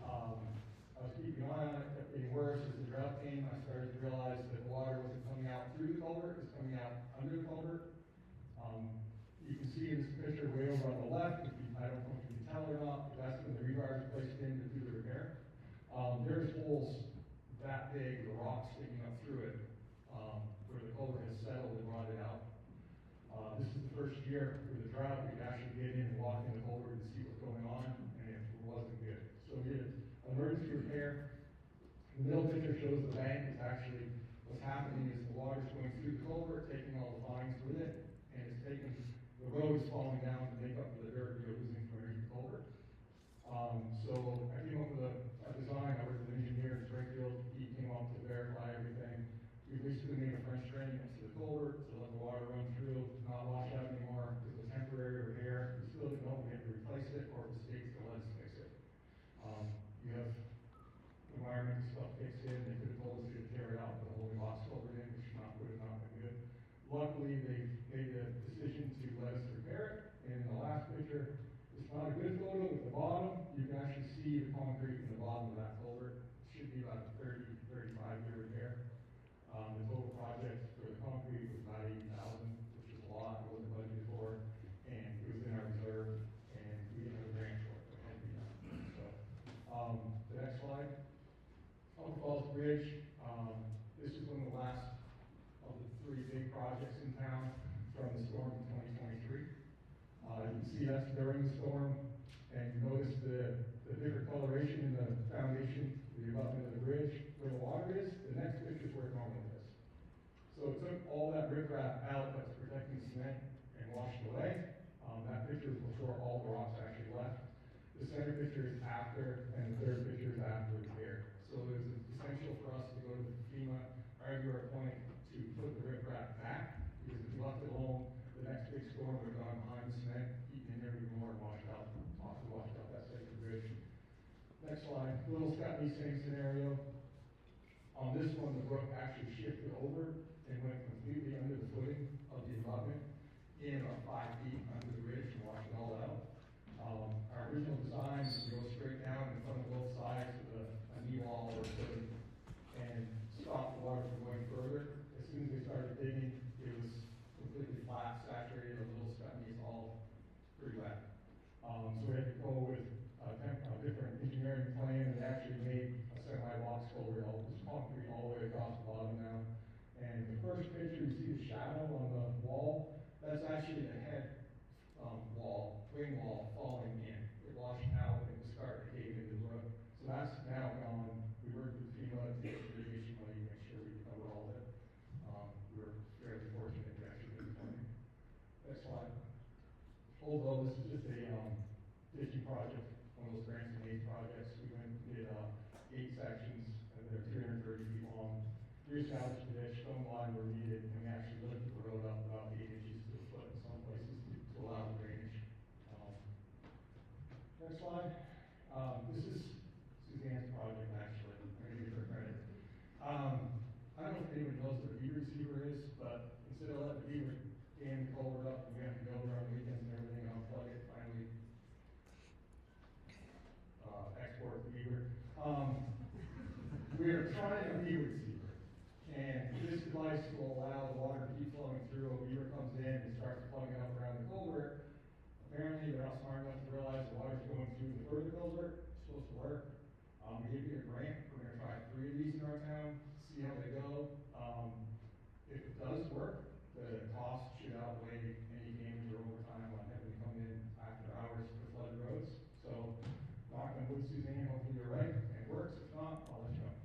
I was keeping an eye on it, kept getting worse. As the drought came, I started to realize that the water wasn't coming out through the culvert, it was coming out under the culvert. You can see in this picture way over on the left, I don't know if you can tell or not, but that's when the rebars are placed in to do the repair. There's holes that big, the rock sticking up through it, where the culvert has settled and rotted out. This is the first year with the drought, we could actually get in and walk in the culvert and see what's going on, and it wasn't good. So we did an emergency repair. The middle picture shows the bank. It's actually, what's happening is the water's going through the culvert, taking all the fines with it, and it's taking, the road is falling down to make up for the dirt you're losing from underneath the culvert. So I came up with a design. I worked with an engineer in Springfield. He came up to verify everything. We basically made a French drain next to the culvert to let the water run through, not wash out anymore. It was a temporary repair. We still didn't know if we had to replace it or if the state still lets us fix it. You have environmental stuff kicks in. They could have told us to tear it out, but holding box culvert in, which would have not been good. Luckily, they made the decision to let us repair it. And in the last picture, it's not a good photo. At the bottom, you can actually see the concrete in the bottom of that culvert. It should be about a 35-year repair. The total project for the concrete was about $80,000, which is a lot. It wasn't budgeted for, and it was in our reserve, and we didn't have a grant for it, but it had to be done. So, the next slide. Elk Falls Bridge. This is one of the last of the 3 big projects in town from the storm in 2023. You can see that's during the storm, and you notice the different coloration in the foundation, the abutment of the bridge, where the water is. The next picture is where it normally is. So it took all that riprap out that's protecting cement and washed away. That picture is before all the rocks actually left. The center picture is after, and the third picture is after repair. So it was essential for us to go to FEMA or everywhere point to put the riprap back, because if we left it alone, the next big storm would have gone behind the cement, eaten in there even more, and washed out that second bridge. Next slide. Little Scotty, same scenario. On this one, the brook actually shifted over and went completely under the footing of the abutment in about 5 feet under the bridge and washed it all out. Our original design was to go straight down in front of both sides with a knee wall or footing and stop the water from going further. As soon as they started digging, it was completely flat, saturated, a little Scotty, it's all pretty wet. So we had to go with a different engineering plan, and they actually made a semi-box culvert. It was concrete all the way across the bottom now. And the first picture, you see the shadow on the wall. That's actually the head wing wall falling in. It washed out and it was starting to cave into the roof. So that's now gone. We worked with FEMA to get mitigation money to make sure we cover all of it. We were fairly fortunate to actually get the funding. Next slide. Although this is just a ditching project, one of those grants and aid projects. We went and did, 8 sections, and they're 330 feet long. Reestablished the ditch, stone line where needed, and we actually lifted the road up about 8 inches to a foot in some places to allow drainage. Next slide. This is Suzanne's project, actually. I'm going to give her credit. I don't know if anyone knows what a beaver receiver is, but instead of letting the beaver dam the culvert up, and we have to go there on the weekends and everything, and unplug it, finally export the beaver. We are trying a beaver receiver, and this device will allow the water to keep flowing through. A beaver comes in and starts plugging up around the culvert. Apparently, they're not smart enough to realize the water's going through the further culvert. It's supposed to work. We gave you a grant. We're going to try 3 of these in our town, see how they go. If it does work, the cost should outweigh any damage or overtime on having to come in after hours to flood roads. So, knock on wood, Suzanne, hopefully you're right and it works. If not, I'll let you know.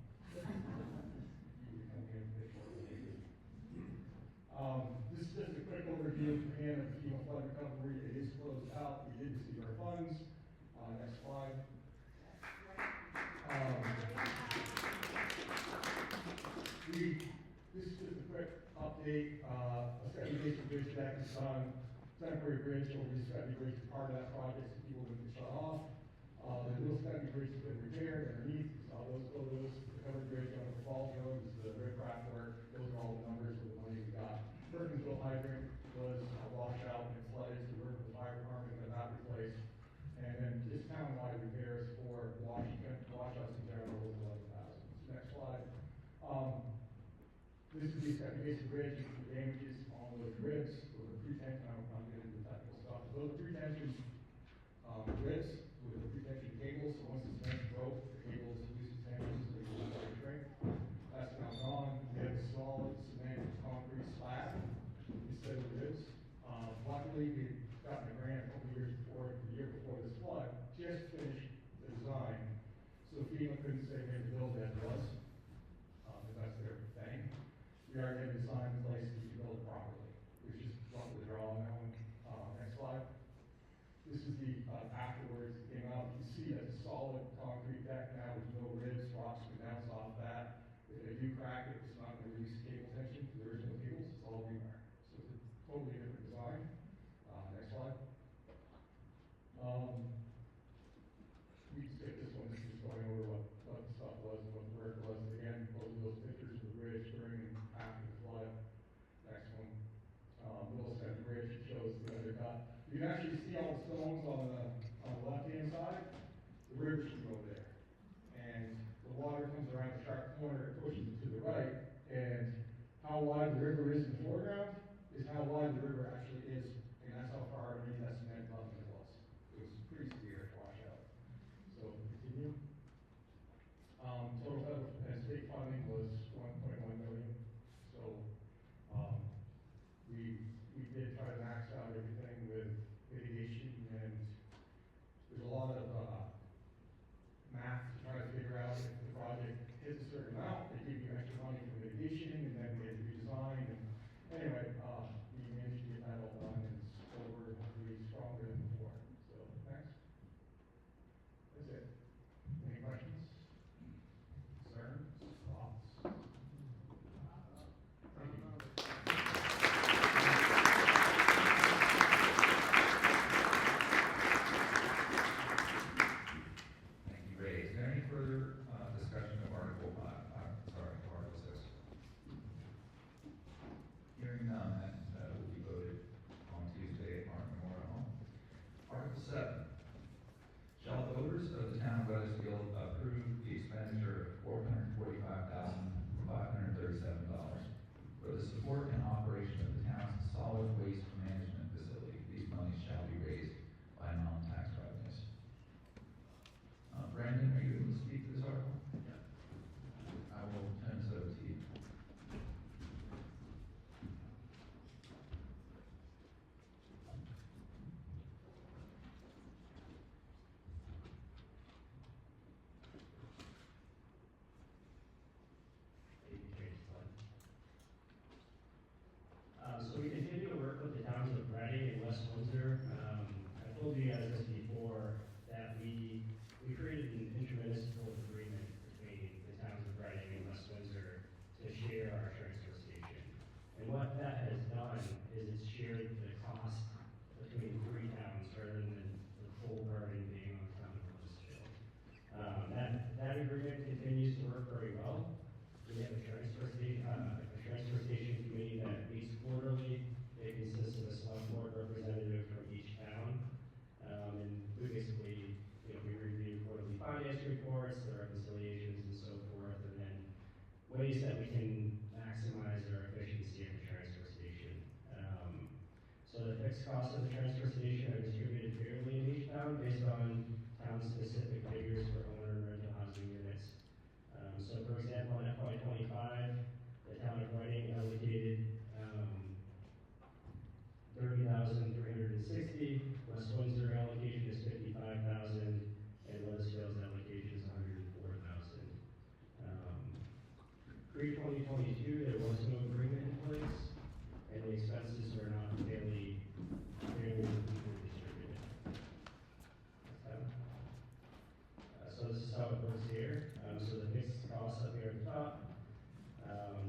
This is just a quick overview again of FEMA flood recovery. It is closed out. We did receive our funds. Next slide. This is just a quick update. A Scotty Basin Bridge deck is done. Temporary bridge over the Scotty Bridge is part of that project, so people didn't shut off. The little Scotty Bridge has been repaired underneath. You saw those photos. The covered bridge on the Falls Road is the riprap work. Those are all the numbers of the money we got. Perkinsville hydrant was a washout and it flooded, so we worked with the fire department to have that replaced. And then just town-wide repairs for Washington, washouts in general was 11,000. Next slide. This is the Scotty Basin Bridge, the damages on those ribs, those are pre-tension, I don't want to get into the technical stuff. Those are pre-tension ribs with the pre-tension cables, so once the cement broke, the cables lose tension, so they will start to shrink. That's now gone. We have a solid cement concrete slab instead of ribs. Luckily, we got a grant a couple years before, the year before this flood, just finished the design. So FEMA couldn't say they had to build as it was, because that's their thing. We are getting the design in place so you can build it properly, which is roughly the draw on that one. Next slide. This is the afterwards it came out. You can see that's a solid concrete deck now with no ribs, rocks can bounce off that. If they do crack it, it's not going to release cable tension because there is no cables, it's all rebar. So it's a totally different design. Next slide. We can skip this one, this is just going over what the stuff was and what the work was. Again, both of those pictures of the bridge during and after the flood. Next one. Little Scotty Bridge shows the undercut. You can actually see all the stones on the left-hand side. The river should go there. And the water comes around the sharp corner, it pushes it to the right, and how wide the river is in the foreground is how wide the river actually is, and that's how far underneath that cement button it was. It was pretty severe washout. So continue. Total federal and state funding was 1.1 million. So we did try to max out everything with mitigation, and there's a lot of math to try to figure out if the project hits a certain amount, they give you extra money for mitigation, and then we had to redesign. And anyway, we managed to get that all done, and it's over, hopefully stronger than before. So next. That's it. Any questions? Concerns? Thoughts? Thank you. fixed costs of the transfer station are distributed fairly in each town based on town-specific figures for owner and rental housing units. So for example, in FY '25, the town of Reading allocated, 30,360, West Windsor allocation is 55,000, and Weathersfield's allocation is 104,000. Pre-2022, there was no agreement in place, and the expenses were not fairly equally distributed. So this is how it works here. So the fixed costs up here at the top,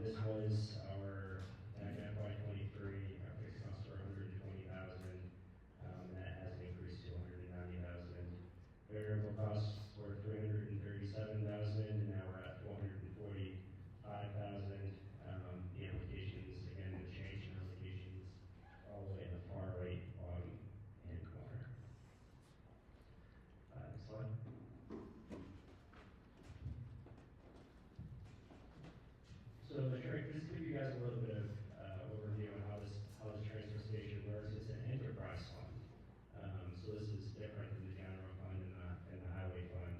this was our, back in FY '23, our fixed costs were 120,000, that has increased to 190,000. Variable costs were 337,000, and now we're at 445,000. The allocations, again, the change in allocations all the way in the far right bottom hand corner. Next slide. So just to give you guys a little bit of overview on how this transfer station works. It's an enterprise fund. So this is different than the general fund and the highway fund,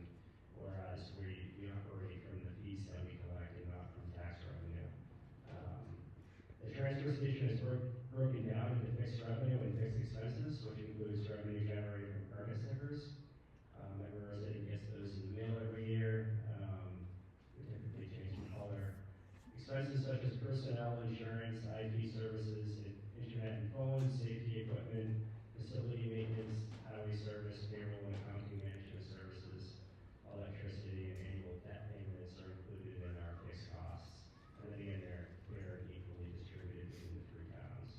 whereas we operate from the fees that we collect and not from tax revenue. The transfer station is broken down into fixed revenue and fixed expenses, which includes revenue generated from permit stickers. Every resident gets those in the mail every year. We typically change the color. Expenses such as personnel, insurance, IT services, internet and phone, safety equipment, facility maintenance, highway service, payroll and accounting management services, electricity, and annual debt payments are included in our fixed costs. And then again, they're equally distributed between the three towns.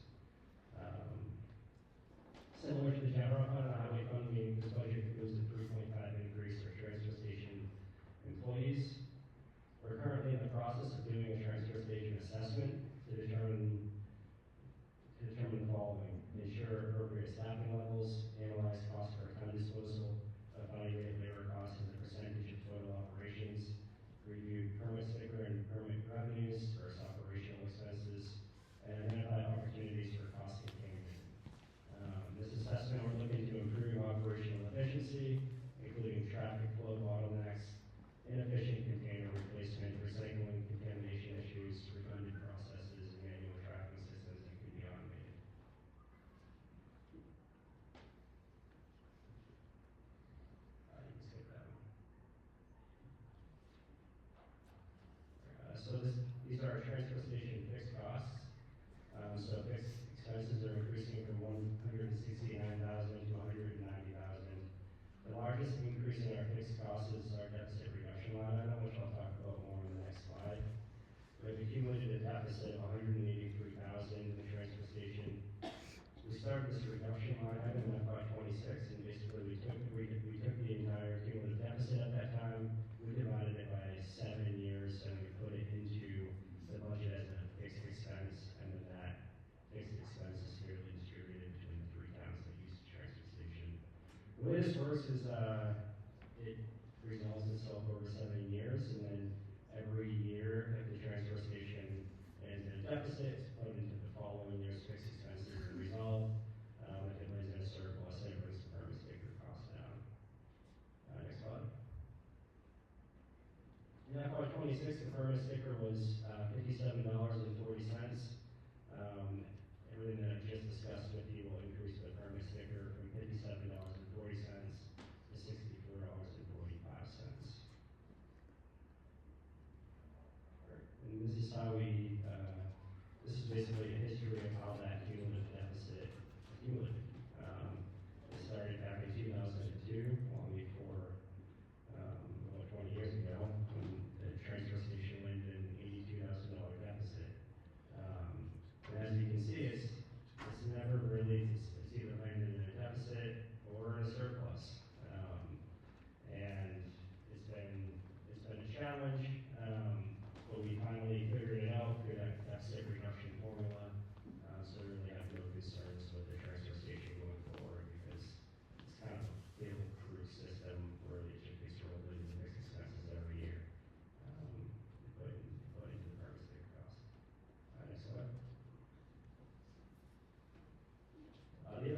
Similar to the general fund and the highway fund, this budget includes a 3.5 increase for transfer station employees. We're currently in the process of doing a transfer station assessment to determine the following: ensure appropriate staffing levels, analyze cost per ton disposal, evaluate labor costs as a percentage of total operations, review permit sticker and permit revenues versus operational expenses, and identify opportunities for cost containment. This assessment, we're looking to improve operational efficiency, including traffic flow bottlenecks, inefficient container replacement, recycling, contamination issues, redundant processes, and manual tracking systems that can be automated. You can skip that one. These are our transfer station fixed costs. So fixed expenses are increasing from 169,000 to 190,000. The largest increase in our fixed costs is our deficit reduction line item, which I'll talk about more on the next slide. We have accumulated a deficit of 183,000 in the transfer station. We started this reduction line item in FY '26, and basically we took the entire cumulative deficit at that time, we divided it by 7 years, and we put it into the budget as a fixed expense, and then that fixed expense is fairly distributed between the three towns that use the transfer station. The way this works is it resolves itself over 7 years, and then every year if the transfer station is in a deficit, it's put into the following year's fixed expenses and resolved. If it lays in a surplus, it brings the permit sticker cost down. Next slide. In FY '26, the permit sticker was $57.40. Everything that I've just discussed with you will increase the permit sticker from $57.40 to $64.45. And this is how this is basically a history of how that cumulative deficit accumulated. It started back in 2002, long before, about 20 years ago, when the transfer station went in an $82,000 deficit. And as you can see, it's never really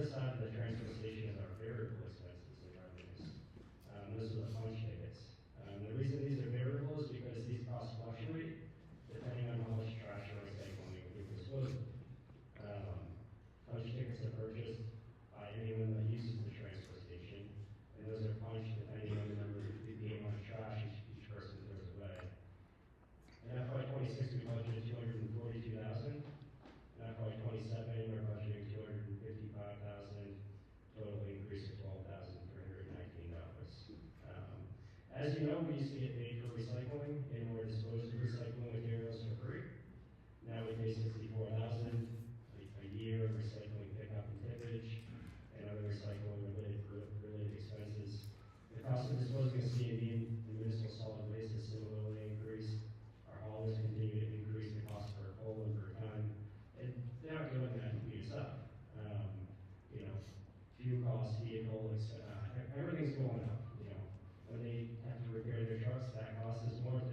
side of the transfer station is our variable expenses and revenues. Those are the punch tickets. The reason these are variable is because these costs fluctuate depending on how much trash or recycling we dispose of. Punch tickets are purchased by anyone that uses the transfer station, and those are punched depending on the number of the amount of trash each person throws away. In FY '26, we budgeted $242,000. In FY '27, we're budgeting $255,000, total increase of $12,319. As you know, we used to get paid for recycling and or dispose of recycling materials for free. Now we pay $64,000 a year of recycling pickup and tippage and other recycling related expenses. The cost of disposing of C&D and municipal solid waste has similarly increased. Our haulers continue to increase the cost per pole and per ton. And they're not doing that to beat us up. Fuel costs, everything's going up. When they have to repair their trucks, that cost is more.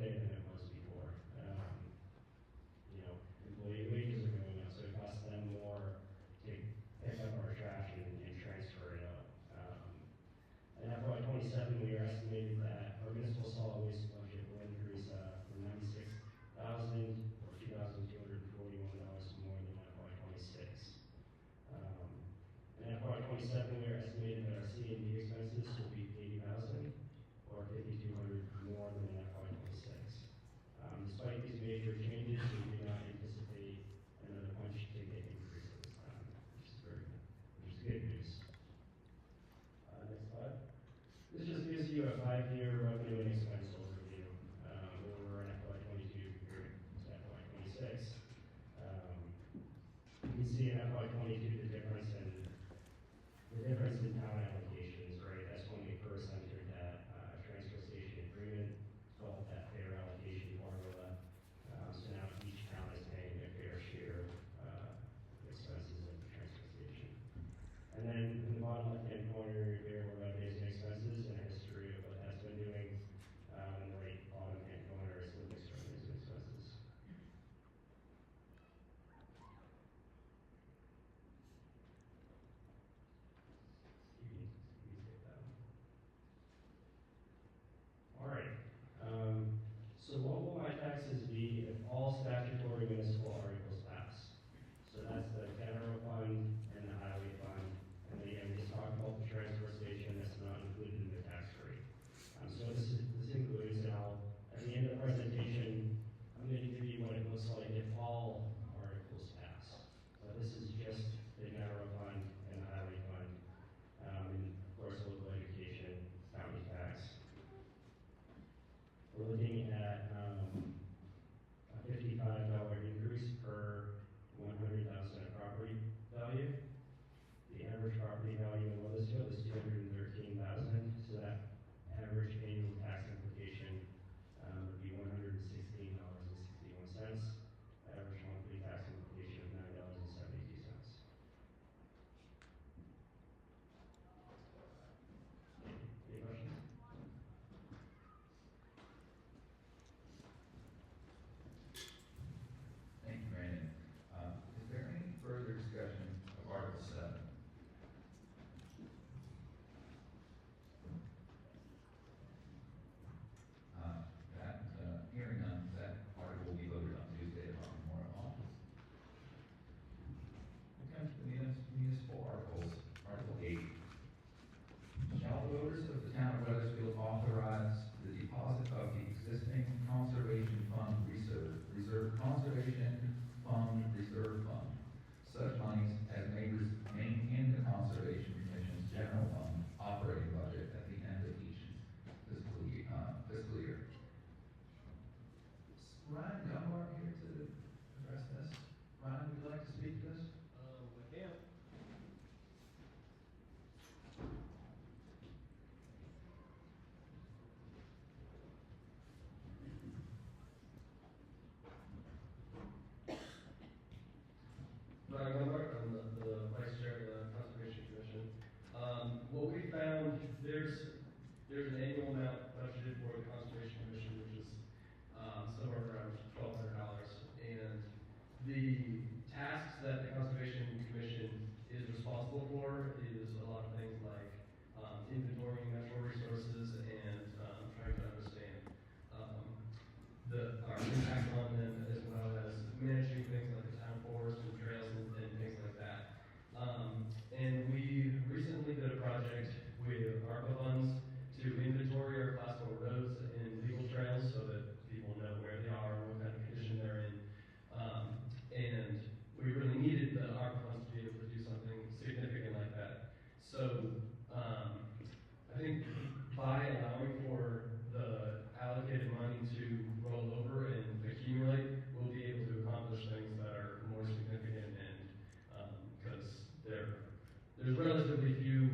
there's relatively few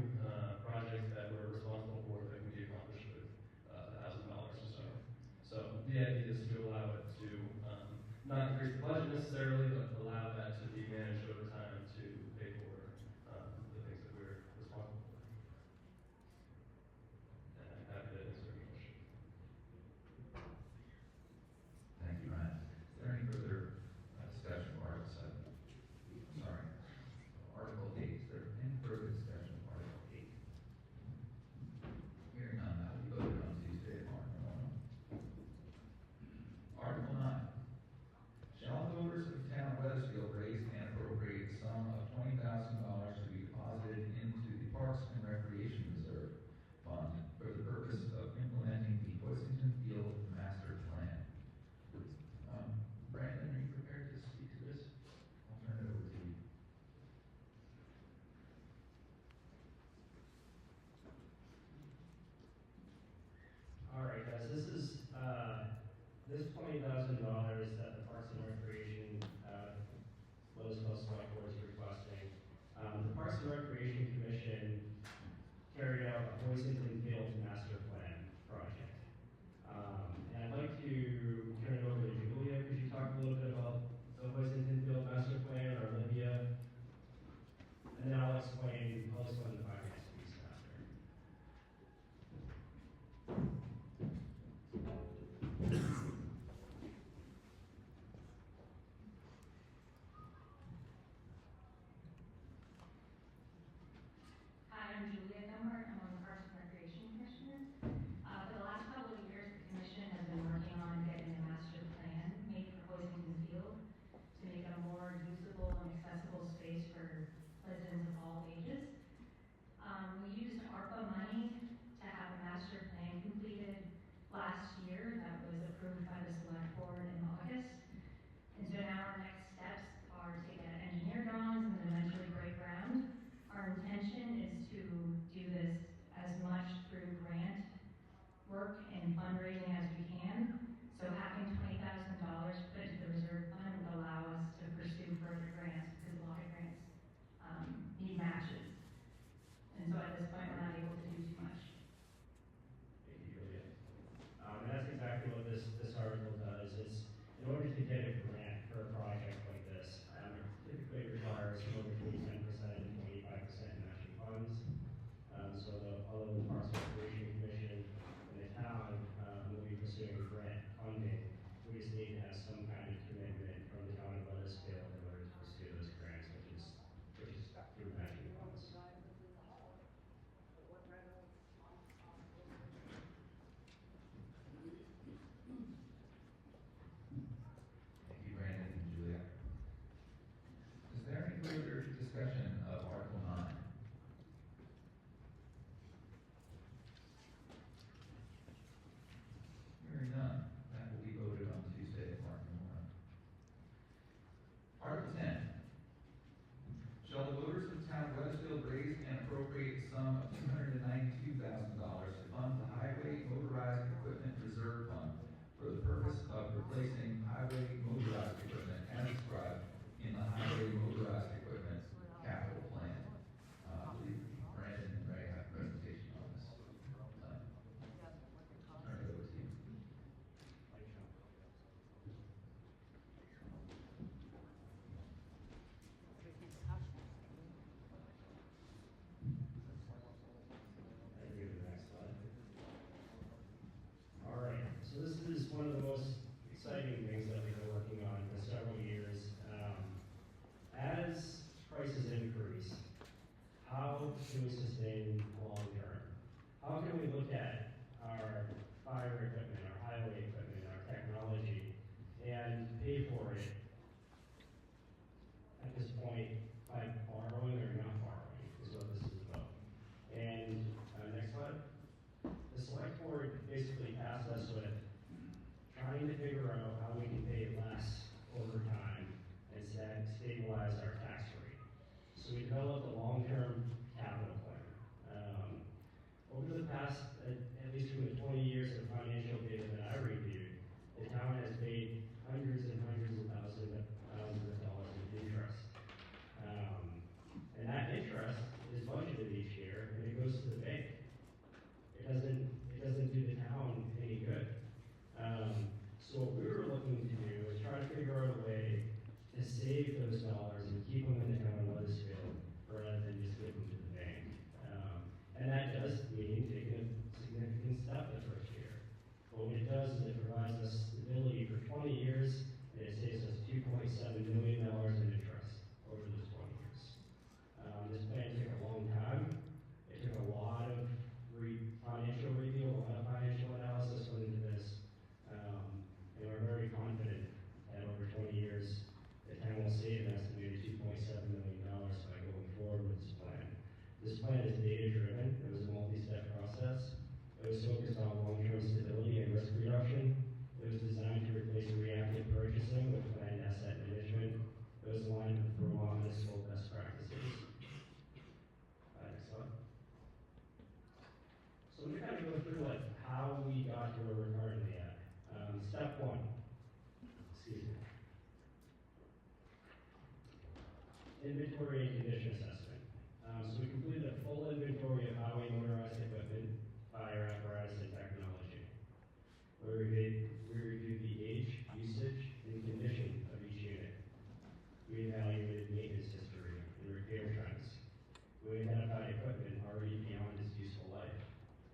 projects that we're responsible for that can be accomplished with $1,000 or so. So the idea is to allow it to not increase the budget necessarily, but allow that to be managed over time to pay for the things that we're responsible for. And I'm happy to answer any questions. Thank you, Ryan. Is there any further discussion of Article 7? Sorry. Article 8. Is there any further discussion of Article 8? Hearing none, that will be voted on Tuesday, March 1. Article 9. Shall the voters of the town of Weathersfield raise and appropriate the sum of $20,000 to be deposited into the Parks and Recreation Reserve Fund for the purpose of implementing the Hoisington Field Master Plan? Brandon, are you prepared to speak to this? I'll turn it over to you. All right, guys, this is, this $20,000 that the Parks and Recreation, Weathersfield Select Board is requesting. The Parks and Recreation Commission carried out a Hoisington Field Master Plan project. And I'd like to turn it over to Julia. Could you talk a little bit about the Hoisington Field Master Plan, or Olivia? And then I'll explain the finance piece after. Hi, I'm Julia Dunbar. I'm on the Parks and Recreation Commission. For the last couple of years, the commission has been working on getting a master plan made for Hoisington Field to make it a more usable and accessible space for residents of all ages. We used ARPA money to have a master plan completed last year that was approved by the select board in August. And so now our next steps are to get engineer drawings and then eventually break ground. Our intention is to do this as much through grant work and fundraising as we can. So having $20,000 put into the reserve fund would allow us to pursue further grants because a lot of grants need matches. And so at this point, we're not able to do too much. Thank you, Julia. And that's exactly what this article does. Is in order to get a grant for a project like this, it typically requires somewhere between 10% and 25% matching funds. Although the Parks and Recreation Commission and the town will be pursuing grant funding, we just need to have some kind of commitment from the town of Weathersfield in order to pursue those grants, which is through matching funds. Thank you, Brandon and Julia. Is there any further discussion of Article 9? Hearing none, that will be voted on Tuesday, March 1. Article 10. Shall the voters of the town of Weathersfield raise and appropriate the sum of $292,000 to fund the Highway Motorized Equipment Reserve Fund for the purpose of replacing highway motorized equipment as described in the Highway Motorized Equipment Capital Plan? I believe Brandon and Ray have a presentation on this plan. Turn it over to you. Thank you. The next slide. All right. So this is one of the most exciting things that we've been working on for several years. As prices increase, how can we sustain long term? How can we look at our fire equipment, our highway equipment, our technology, and pay for it at this point by borrowing or not borrowing, is what this is about. And next slide. The select board basically tasked us with trying to figure out how we can pay less over time and stabilize our tax rate. So we developed a long-term capital plan. Over the past, at least from the 20 years of financial data that I reviewed, the town has paid hundreds and hundreds of thousands of dollars in interest. And that interest is inventory and condition assessment. So we completed a full inventory of highway motorized equipment, fire apparatus, and technology. We reviewed the age, usage, and condition of each unit. We evaluated maintenance history and repair trends. We identified equipment already beyond its useful life.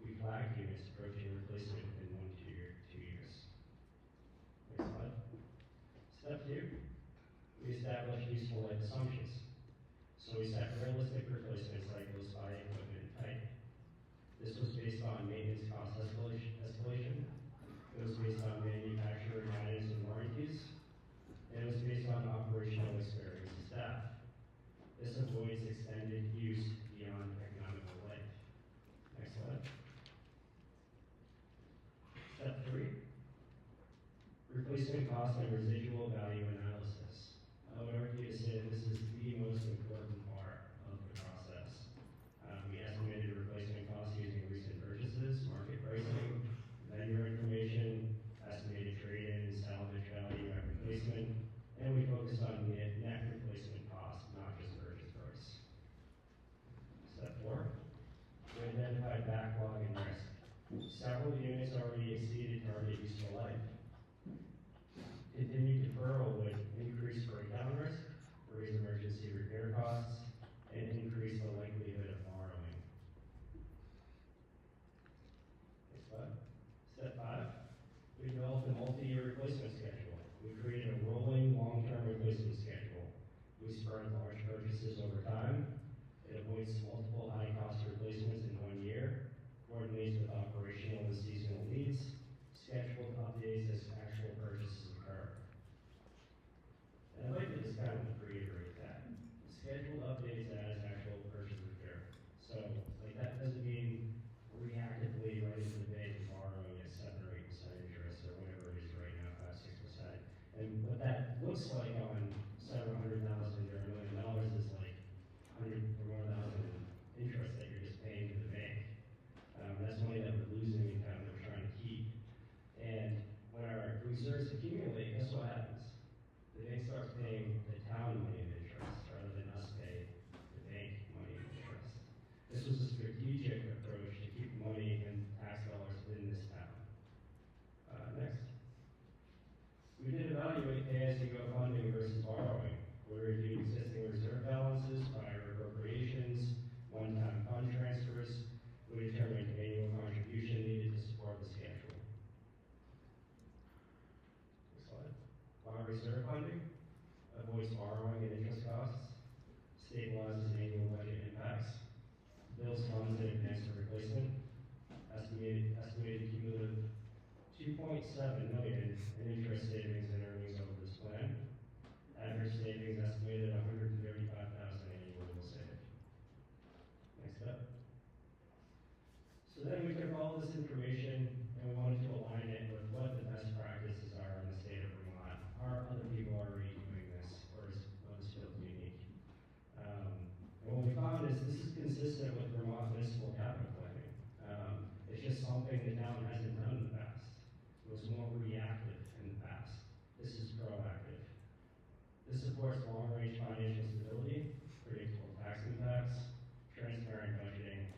We flagged units approaching replacement within 1 to 2 years. Next slide. Step 2, we established useful life assumptions. So we set realistic replacement cycles by equipment type. This was based on maintenance cost escalation. It was based on manufacturer guidance and warranties. And it was based on operational experience of staff. This avoids extended use beyond economical life. Next slide. Step 3, replacement cost and residual value analysis. I would argue to say that this is the most important part of the process. We estimated replacement costs using recent purchases, market pricing, vendor information, estimated trade-in and salvage value at replacement, and we focused on net replacement cost, not just purchase price. Step 4, we identified backlog and risk. Several units already exceeded target useful life. Continued deferral would increase breakdown risk, raise emergency repair costs, and increase the likelihood of borrowing. Next slide. Step 5, we developed a multi-year replacement schedule. We created a rolling long-term replacement schedule. We spread large purchases over time. It avoids multiple high-cost replacements in 1 year, coordinates with operational and seasonal needs, scheduled updates as actual purchases occur. And I'd like to just kind of reiterate that. Scheduled updates as actual purchases occur. So, like, that doesn't mean reactively right into the bank and borrowing at 7 or 8% interest or whatever it is right now, 5, 6%. And what that looks like on several $100,000 or $1 million is like 100 or more thousand interest that you're just paying to the bank. That's money that we're losing income that we're trying to keep. And when our reserves accumulate, guess what happens? The bank starts paying the town money in interest rather than us pay the bank money in interest. This was a strategic approach to keep money and tax dollars in this town. Next. We did evaluate pay-as-you-go funding versus borrowing. We reviewed existing reserve balances, prior appropriations, one-time fund transfers. We determined annual contribution needed to support the schedule. Next slide. While reserve funding avoids borrowing and interest costs, stabilizes annual budget impacts, builds funds in advance of replacement, estimated cumulative $2.7 million in interest savings and earnings over this plan. Average savings estimated $135,000 annually will save. Next up. So then we took all this information and we wanted to align it with what the best practices are in the state of Vermont. Are other people already doing this, or is Weathersfield unique? And what we found is this is consistent with Vermont municipal capital planning. It's just something the town hasn't done in the past. It was more reactive in the past. This is proactive. This supports long-range financial stability, predictable tax impacts, transparent budgeting,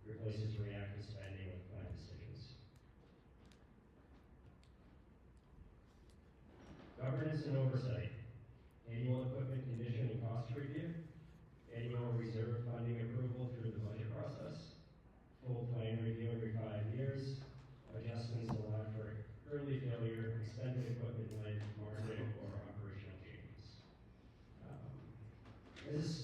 replaces reactive spending with planned decisions. Governance and oversight. Annual equipment condition and cost review. Annual reserve funding approval through the budget process. Full plan review every 5 years. Adjustments allowed for early failure, extended equipment life, market, or operational changes. This is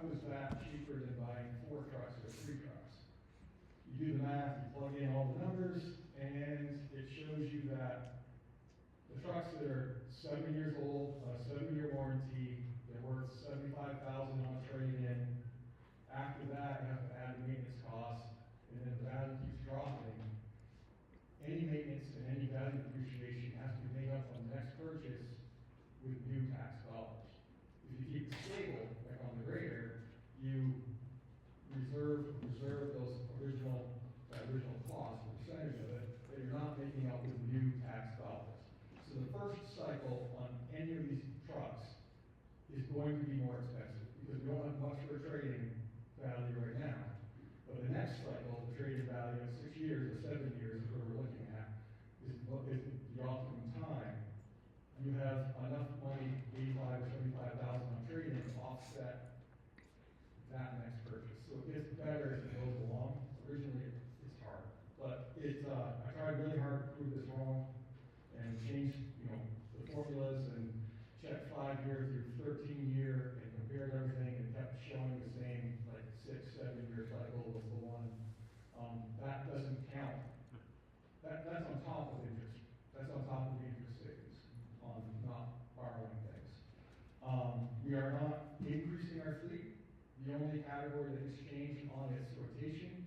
how is that cheaper than buying 4 trucks or 3 trucks? You do the math, you plug in all the numbers, and it shows you that the trucks that are 7 years old, on a 7-year warranty, they're worth $75,000 on a trade-in. After that, you have to add the maintenance costs, and then the value keeps dropping. Any maintenance and any value depreciation has to be made up on the next purchase with new tax dollars. If you keep it stable, like on the grader, you reserve that original cost, the percentage of it, that you're not making up with new tax dollars. So the first cycle on any of these trucks is going to be more expensive because we don't have much for trading value right now. But the next cycle, the trading value of 6 years or 7 years is where we're looking at, is the optimum time. You have enough money, 85 or 75,000 on trading to offset that next purchase. So it gets better as it goes along. Originally, it's hard, but I tried really hard to prove this wrong and changed, the formulas and checked 5-year through 13-year and compared everything and kept showing the same, like 6, 7-year cycle was the one. That doesn't count. That's on top of interest. That's on top of the interest savings on not borrowing things. We are not increasing our fleet. The only category that has changed on its rotation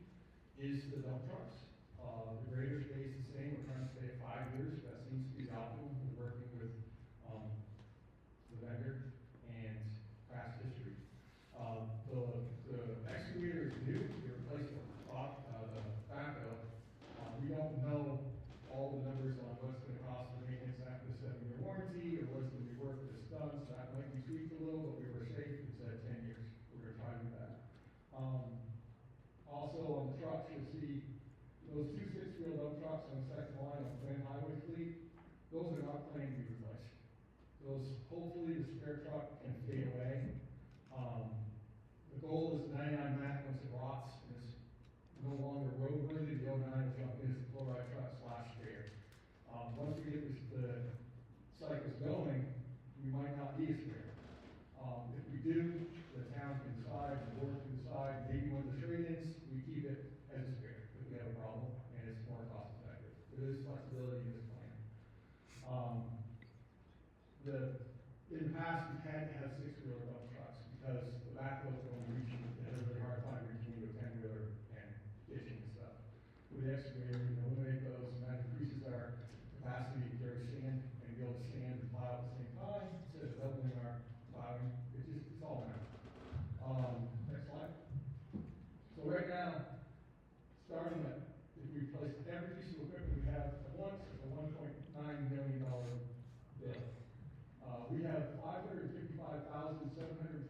is the dump trucks. The grader stays the same. We're trying to stay at 5 years. That seems to be the optimum. We're working with the vendor and past history. The excavator is new. We replaced the backhoe. We don't know all the numbers on what's going to cost for maintenance after the 7-year warranty or what's going to be worth if it's done. So that might be tweaked a little, but we were safe. We said 10 years. We're going to try to do that. Also on the trucks, you'll see those 2 6-wheel dump trucks on the second line on the Glen Highway fleet. Those are not planned to be replaced. Those, hopefully, the spare truck can fade away. The goal is 99 Mac once it rots and is no longer roadworthy. The 09 will jump in as a chloride truck / grader. Once we get the cycles going, we might not need a spare. If we do, the town can decide, the board can decide, maybe when the trade-ins, we keep it as a spare if we have a problem and it's more cost effective. There is flexibility in this plan. In the past, we had to have 6-wheeler dump trucks because the backhoe is going to reach, they had a really hard time reaching into a 10-wheeler and ditching and stuff. With the excavator, we can eliminate those, and that increases our capacity to carry sand and be able to sand and plow at the same time instead of doubling our plowing. It's all matter. Next slide. So right now, starting at, if we replace every piece of equipment we have at once, it's a $1.9 million bill. We have $555,000, $725,000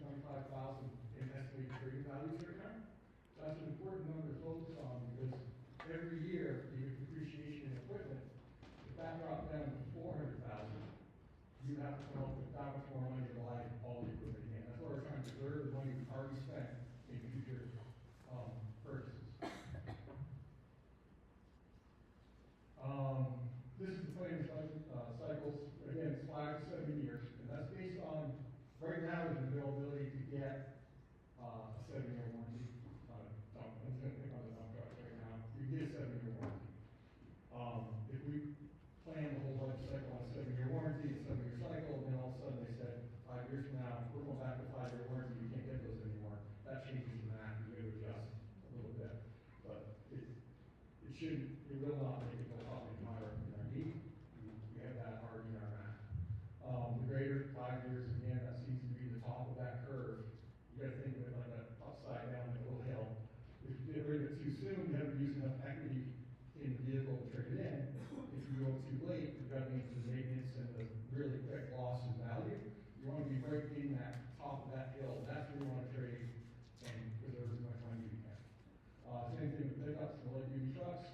in estimated trading values right now. That's an important number to focus on because every year, you get depreciation in equipment. If that dropped down to $400,000, you have to come up with that much more money to buy all the equipment again. That's why we're trying to preserve the money we've already spent in future purchases. This is the planning cycles. Again, it's 5 to 7 years, and that's based on, right now, there's an availability to get a 7-year warranty on a dump. I'm just going to pick on the dump truck right now. You get a 7-year warranty. If we plan the whole life cycle on a 7-year warranty, a 7-year cycle, and then all of a sudden they said, 5 years from now, we're going back to 5-year warranty, we can't get those anymore. That changes the math, we got to adjust a little bit. But it will not make it go up in our need. We have that already in our math. The greater 5 years, again, that seems to be the top of that curve. You got to think of it like an upside down, like a little hill. If you get rid of it too soon, you haven't used enough equity in the vehicle to trade it in. If you go too late, you've got to into the maintenance and the really quick loss in value. You want to be right in that top of that hill. That's where you want to trade and preserve as much money as you can. Same thing with pickups and light duty trucks.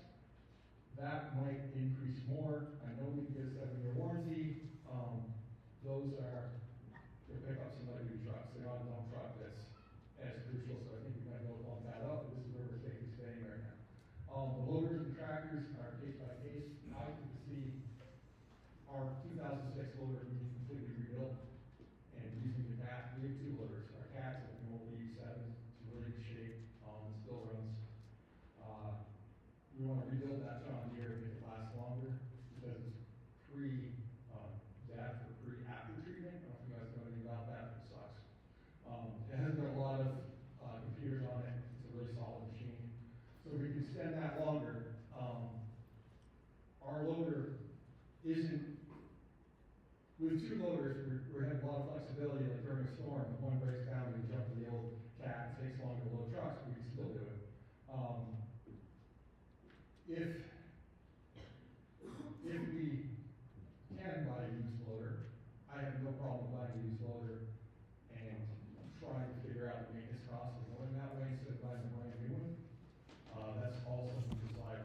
loaders, we have a lot of flexibility, like during a storm, if one breaks down, we jump to the old cat, it takes longer to load trucks, we can still do it. If we can buy a used loader, I have no problem buying a used loader and trying to figure out the maintenance costs of going that way instead of buying a brand new one. That's also just like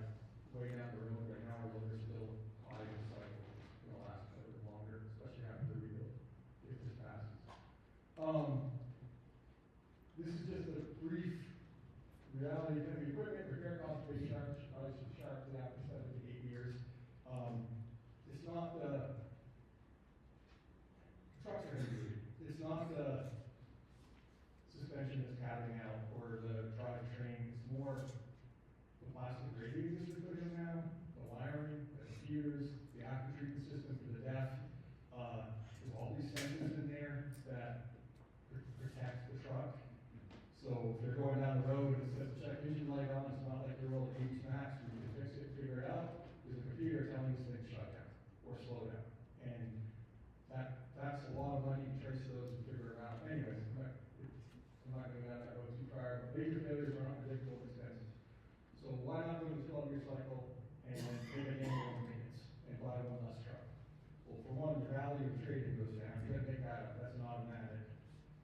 way down the road right now, our loader's still 5 years cycle, it'll last a bit longer, especially after the rebuild, if this passes. This is just a brief reality of the equipment. Repair costs will be sharply after 7 to 8 years. It's not the trucks are going to be. It's not the suspension that's capping out or the drivetrain. It's more the plastic radiators they're putting in now, the wiring, the computers, the after treatment system for the deaf. There's all these sensors in there that protect the truck. So if they're going down the road and it says check engine light on, it's not like your old 80s Max where you can fix it, figure it out. There's a computer telling this thing shut down or slow down. And that's a lot of money to trace those and figure it out. Anyways, I'm not going down that road too far. But major failures are not predictable and expensive. So why not go to the 12-year cycle and then take an annual maintenance and buy one less truck? Well, for one, the value of trading goes down. You gotta make that up. That's an automatic.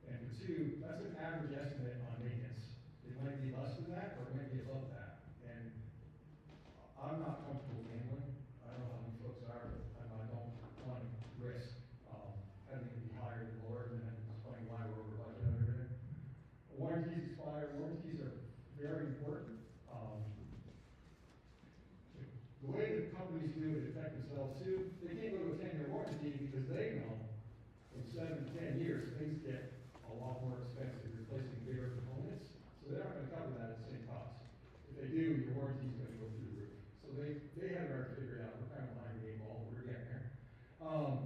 And for two, that's an average estimate on maintenance. It might be less than that, or it might be above that. And I'm not comfortable gambling. I don't know how many folks are, but I don't want to risk having it be higher than lower, and then explain why we're over budget and everything. Warranties expire. Warranties are very important. The way that companies do it affect themselves too. They can't go to a 10-year warranty because they know in 7 to 10 years things get a lot more expensive replacing bigger components. So they're not going to cover that at the same cost. If they do, your warranty is going to go through the roof. So they have it already figured out. We're kind of behind the game ball. We're getting there.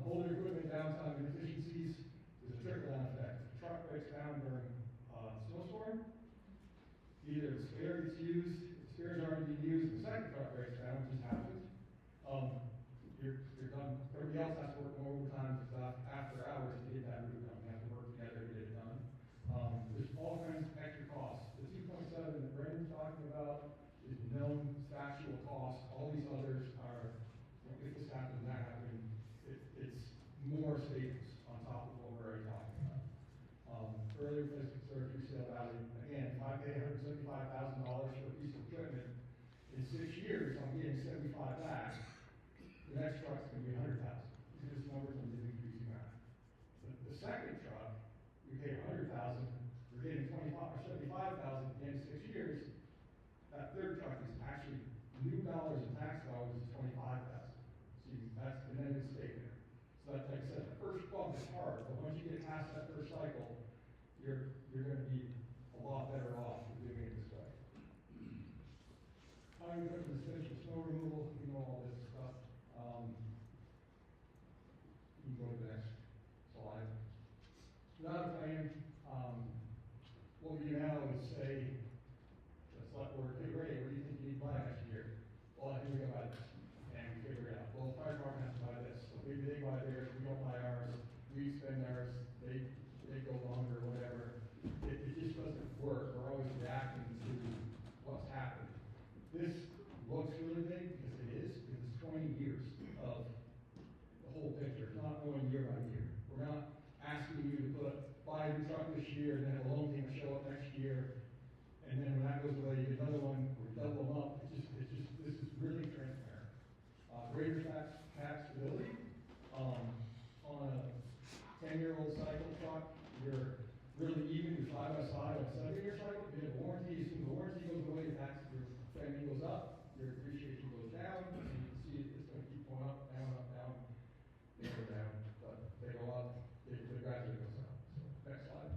Older equipment downtime and inefficiencies. There's a trickle-down effect. If the truck breaks down during snowstorm, either the spare gets used, the spares aren't being used, the second truck breaks down, which just happens. You're done. Everybody else has to work more overtime and stuff after hours to get that roof done. We have to work together to get it done. There's all kinds of extra costs. The 2.7 that Brandon's talking about is known factual costs. All these others are, if this happened, that happened, it's more savings on top of what we're already talking about. Earlier plastic surgery sale value, again, if I pay $175,000 for a piece of equipment, in 6 years, I'm getting 75 back. The next truck's going to be 100,000. These are just numbers I'm giving you math. The second truck, we pay 100,000, we're getting 25 or 75,000 at the end of 6 years. That third truck is actually new dollars in tax dollars is 25,000. See, that's the net estate there. So that's like I said, the first bump is hard, but once you get past that first cycle, you're going to be a lot better off for doing it this way. How you go to the special snow removal, you know all this stuff. You can go to the next slide. Without a plan, what we do now is say, the select board, hey Ray, what do you think you need to buy next year? Well, I think we can buy this, and we figure it out. Well, the fire department has to buy this, so maybe they buy theirs, we don't buy ours, we spend ours, they go longer, whatever. It just doesn't work. We're always reacting to what's happened. This looks really big because it is, because it's 20 years of the whole picture. It's not going year by year. We're not asking you to buy a new truck this year and then a loan payment show up next year, and then when that goes away, you get another one, or double them up. This is really transparent. Greater tax stability. On a 10-year-old cycle truck, you're really even your side-by-side on a 7-year cycle. If you have a warranty, as soon as the warranty goes away, your spending goes up, your depreciation goes down, and you can see it's going to keep going up, down, they go down, but they go up, they gradually goes up. So, next slide.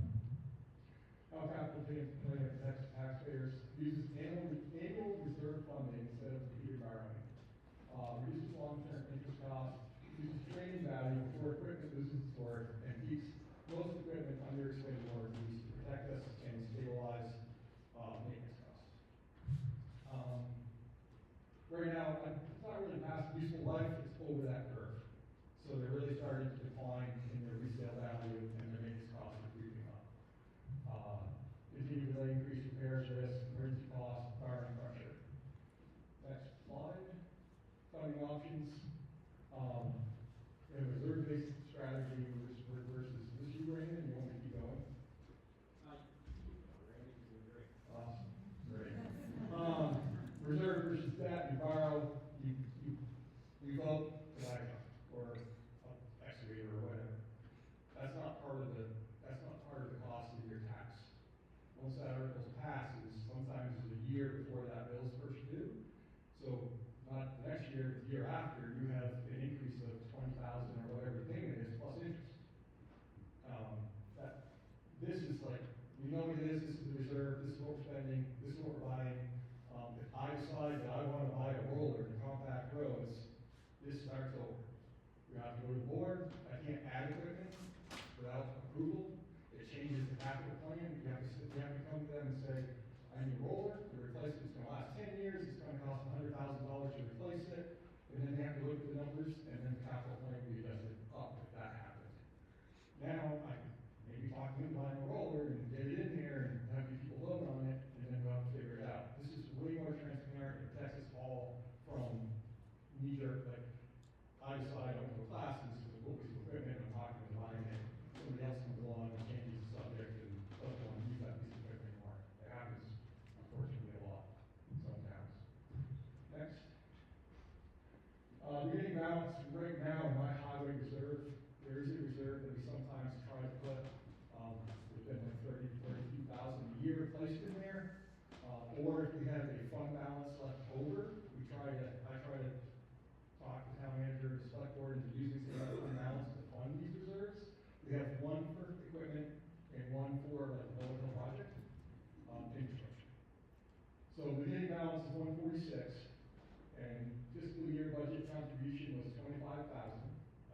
How capital plan protects taxpayers uses annual reserve funding instead of computer borrowing. Reduces long-term interest costs, uses trading value before equipment loses its worth, and keeps most equipment under extended warranties to protect us and stabilize maintenance costs. Right now, it's not really past useful life, it's over that curve. So they're really starting to decline once that article passes, sometimes it's a year before that bill's first due. So, not the next year, but the year after, you have an increase of 20,000 or whatever the payment is, plus interest. This is like, we know what it is, this is the reserve, this is what we're spending, this is what we're buying. If I decide that I wanna buy a roller to compact roads, this starts over. We have to go to the board, I can't add equipment without approval. It changes the capital plan, you have to come to them and say, I need a roller, to replace it, it's gonna last 10 years, it's gonna cost $100,000 to replace it. And then they have to look at the numbers, and then the capital plan will be adjusted up if that happens. Now, I can maybe talk to them, buy a roller, and get it in there, and have you people vote on it, and then we'll have to figure it out. This is way more transparent, it protects us all from knee-jerk, like, I decide I'm gonna go classes, with a piece of equipment, I'm talking to buying it, somebody else comes along and changes the subject, and doesn't want to use that piece of equipment anymore. It happens, unfortunately, a lot in some towns. Next. Beginning balance, right now, in my highway reserve, there is a reserve that we sometimes try to put, within like 32,000 a year placed in there. Or if we have a fund balance left over, I try to talk to town manager and select board into using some of that fund balance to fund these reserves. We have one for equipment and one for like the local project, infrastructure. So beginning balance is 146, and fiscal year budget contribution was 25,000.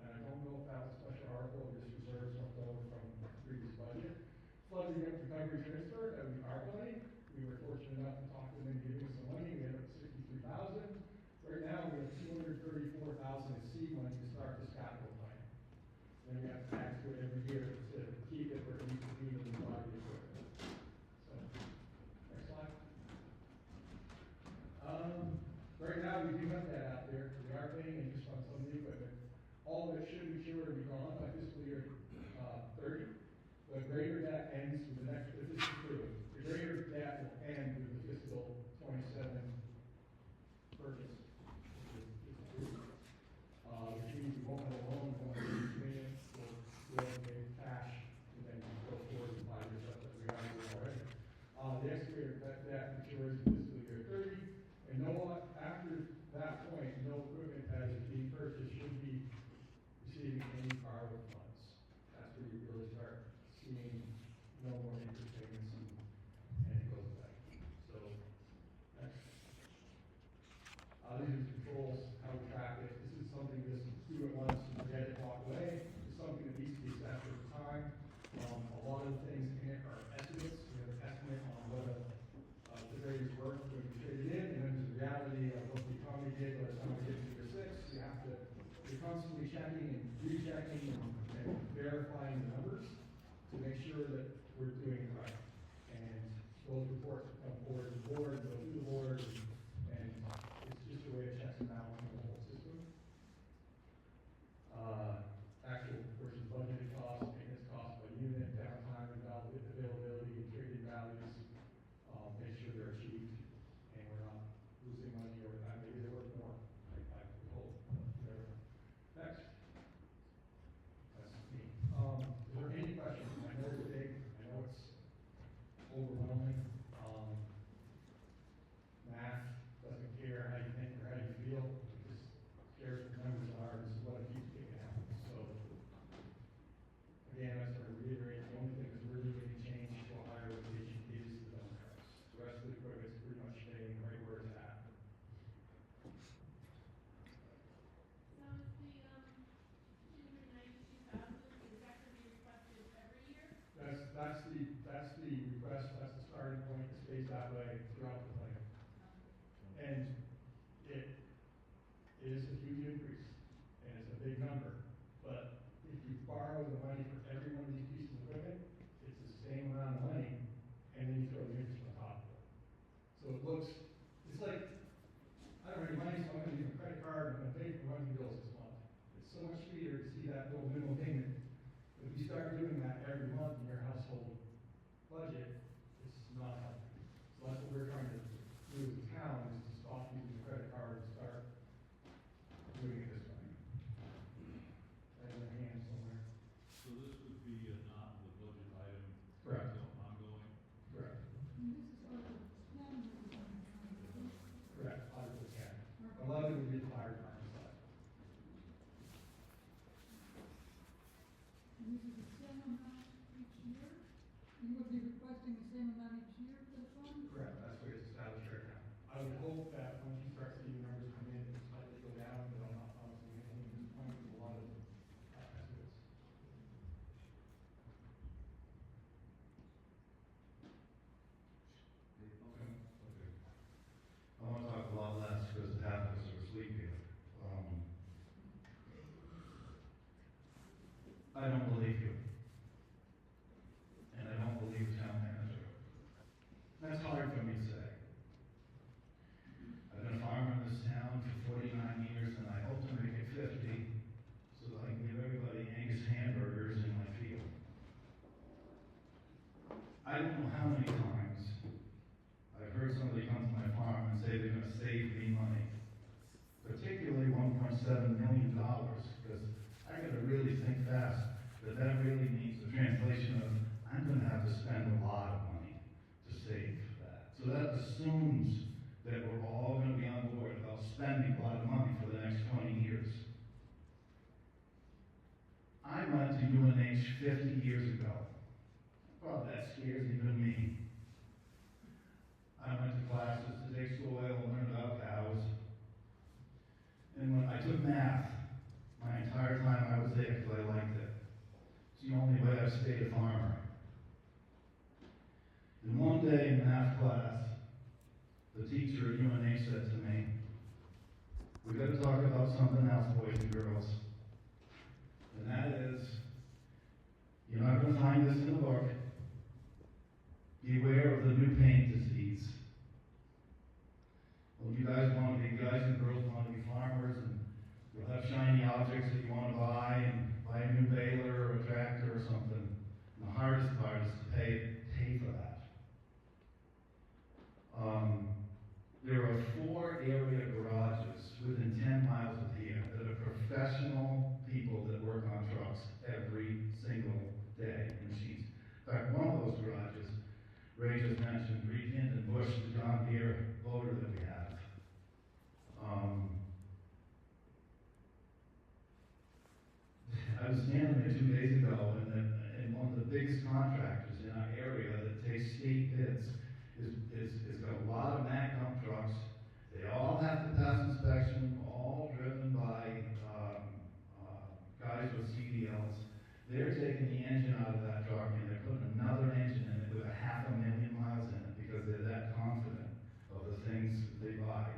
And I don't know if that was special article or just reserves left over from the previous budget. Flood recovery transfer, that was our money. We were fortunate enough to talk to them and give them some money. We ended up with 63,000. Right now, we have 234,000 in seed money to start this capital plan. Then we have to add to it every year to keep it where it needs to be to buy the equipment. So, next slide. Right now, we do have that out there. We are paying interest on some of the equipment. All of it should be sure to be gone by fiscal year 30. The greater debt ends with the next, if this is approved, the greater debt will end with the fiscal 27 purchase. Which means we won't have a loan, we won't have a payment, we'll pay cash, and then go forward with 5 years up that we are doing already. The excavator debt matures in fiscal year 30, and after that point, no equipment that is being purchased should be receiving any borrowed funds. That's where you really start seeing no more interest payments, and it goes away. So, next. These are the controls, how we track it. This is something just do it once and forget it, walk away. It's something that needs to be assessed over time. A lot of the things in it are estimates. We have an estimate on what the grader's worth when we trade it in, and then there's the reality of what the economy did by the time we get to year 6. You're constantly checking and rechecking and verifying the numbers to make sure that we're doing it right. And those reports come forward to the board, go through the board, and it's just a way of checks and balances the whole system. Actual versus budgeted costs, maintenance costs by unit, downtime, availability, and trading values. Make sure they're achieved, and we're not losing money over time. Maybe they're worth more. I hope. Whatever. Next. That's me. Is there any questions? I know it's big. I know it's overwhelming. Math doesn't care how you think or how you feel. It just cares what the numbers are. This is what it keeps kicking out. So, again, I sort of reiterate, the only thing that's really going to change to a higher rotation is the dump trucks. The rest of the equipment is pretty much staying right where it's at. So is the 292,000, is that going to be requested every year? That's the request, that's the starting point, it stays that way throughout the plan. And it is a huge increase, and it's a big number, but if you borrow the money for every one of these pieces of equipment, it's the same amount of money, and then you throw the interest on top of it. So it looks, it's like, I don't have any money, so I'm gonna use my credit card, I'm gonna pay for running bills this month. It's so much sweeter to see that little minimum payment. If you start doing that every month in your household budget, it's not healthy. So that's what we're trying to do as a town, is to stop using the credit card and start doing it this way. I have a hand somewhere. So this would be not the budget item? Correct. Ongoing? Correct. So that assumes that we're all gonna be on board about spending a lot of money for the next 20 years. I went to UNH 50 years ago. Well, that scares even me. I went to classes to take soil and learn about cows. And when I took math, my entire time I was there because I liked it. It's the only way I've stayed a farmer. And one day in math class, the teacher at UNH said to me, "We got to talk about something else, boys and girls. And that is, you're not going to find this in the book. Beware of the new paint disease." Well, you guys and girls want to be farmers, and you'll have shiny objects that you want to buy, and buy a new baler or a tractor or something. And the hardest part is to pay for that. There are 4 area garages within 10 miles of here that are professional people that work on trucks every single day in machines. In fact, one of those garages, Ray just mentioned, Regan and Bush, the John Deere loader that we have. I was standing there 2 days ago, and one of the biggest contractors in our area that takes state bids is got a lot of Mack dump trucks. They all have to pass inspection, all driven by guys with CDLs. They're taking the engine out of that truck and they're putting another engine in it with 500,000 miles in it because they're that confident of the things that they buy.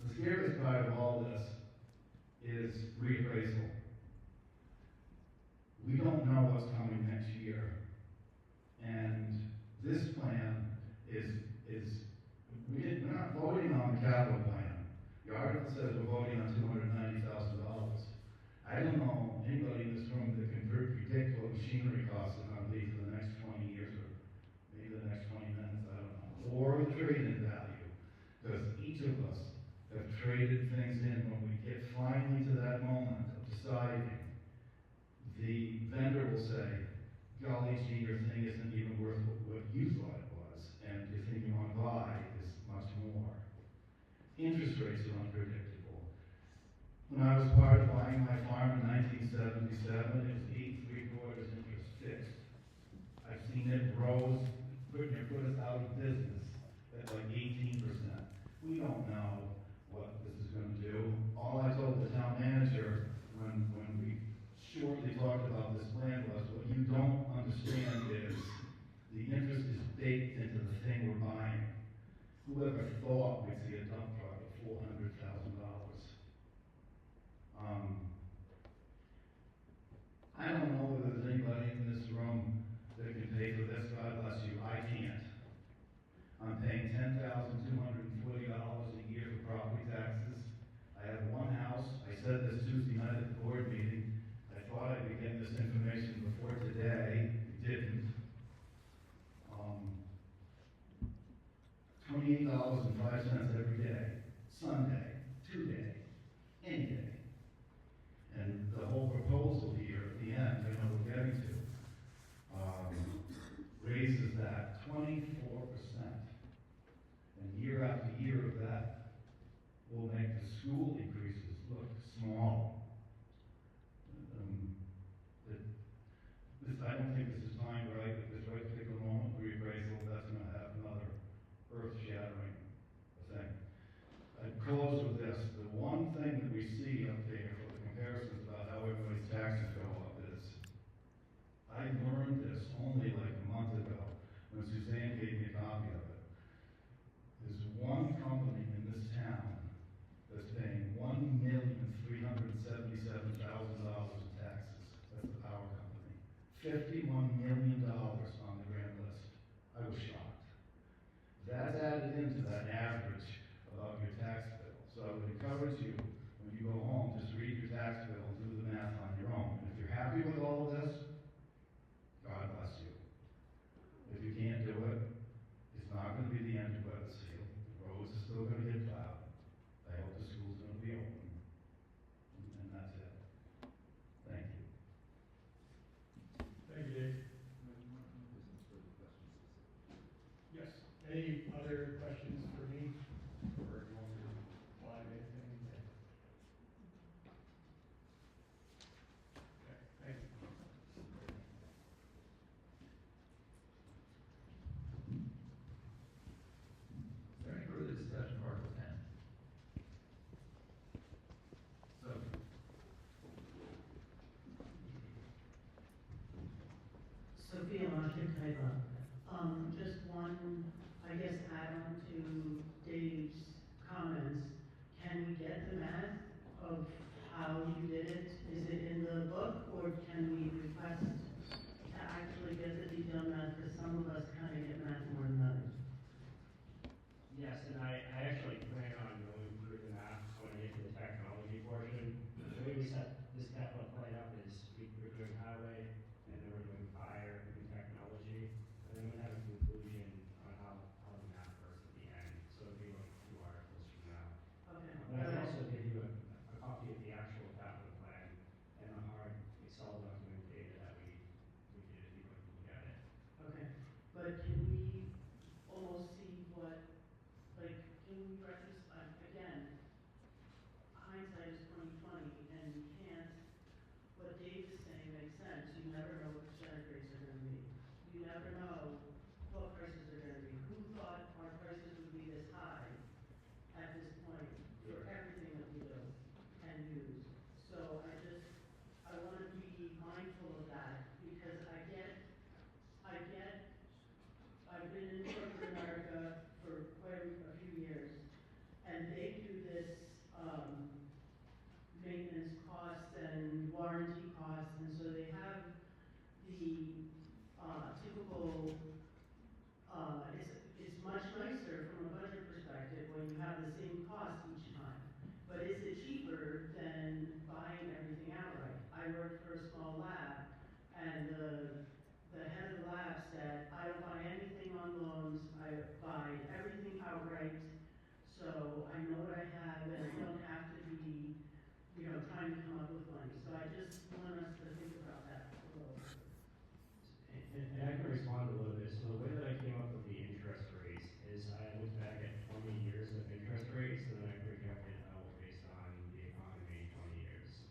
The scariest part of all this is reappraisal. We don't know what's coming next year. And this plan we're not voting on the capital plan. The article says we're voting on $290,000. I don't know anybody in this room that can predict what machinery costs are going to be for the next 20 years or maybe the next 20 minutes, I don't know. Or the trade-in value. Because each of us have traded things in when we get finally to that moment of deciding. The vendor will say, "Golly gee, your thing isn't even worth what you thought it was, and the thing you want to buy is much more." Interest rates are unpredictable. When I was part of buying my farm in 1977, it was 8.75% interest fixed. I've seen it rose, put us out of business at like 18%. We don't know what this is going to do. All I told the town manager when we shortly talked about this plan was, what you don't understand is the interest is baked into the thing we're buying. Whoever thought we'd see a dump truck at $400,000? I don't know whether there's anybody in this room that can pay for this. God bless you. I can't. I'm paying $10,240 a year for property taxes. I have one house. I said this Tuesday night at the board meeting. I thought I'd be getting this information before today. I didn't. $28.05 every day. Sunday, 2 day, any day. And the whole proposal here at the end, I know we're getting to, raises that 24%. And year after year of that will make the school increases look small. I don't think this is timed right at this right particular moment. Reappraisal, that's going to have another earth-shattering thing. I close with this. The one thing that we see up there for the comparisons about how everybody's taxes go up is, I learned this only like a month ago when Suzanne gave me a copy of it. There's one company in this town that's paying $1,377,000 in taxes. That's the power company. $51 million on the grand list. I was shocked. That's added into that average of your tax bill. So I would encourage you, when you go home, just read your tax bill and do the math on your own. And if you're happy with all of this, God bless you. If you can't do it, it's not going to be the end of Weathersfield. The roads are still going to get plowed. I hope the school's going to be open. And that's it. Thank you. Thank you, Dave. Any other questions for me? Or you want me to flag anything? Okay, thank you. Is there any further discussion of Article 10? So, Sophia Martin-Kaiba. Just one, I guess, add-on to Dave's comments. Can we get the math of how you did it? Is it in the book, or can we request to actually get the detailed math? Because some of us kind of get math more than others. Yes, and I actually plan on going through the math when I get to the technology portion. The way we set this capital plan up is we're doing highway, and then we're doing fire and technology, and then we have a conclusion on how the math works at the end. So it'll be like 2 articles from now. Okay. But I can also give you a copy of the actual capital plan and the hard Excel document data that we did if you want to look at it. Okay. But can we almost see what, like, can we again, hindsight is 20/20, and you can't, what Dave is saying makes sense. You never know what percentage rates are gonna be. You never know what prices are gonna be. Who thought our prices would be this high at this point for everything that we do and use? So I wanna be mindful of that, because I've been in corporate America for quite a few years, and they do this, maintenance costs and warranty costs, and so they have the, typical, it's much nicer from a budget perspective when you have the same cost each time. But is it cheaper than buying everything outright? I worked for a small lab, and the head of the lab said, I don't buy anything on loans, I buy everything outright, so I know what I have, and I don't have to be, trying to come up with money. So I just want us to think about that a little bit. And I can respond a little bit. So the way that I came up with the interest rates is I looked back at 20 years of interest rates, and then I projected out based on the economy 20 years.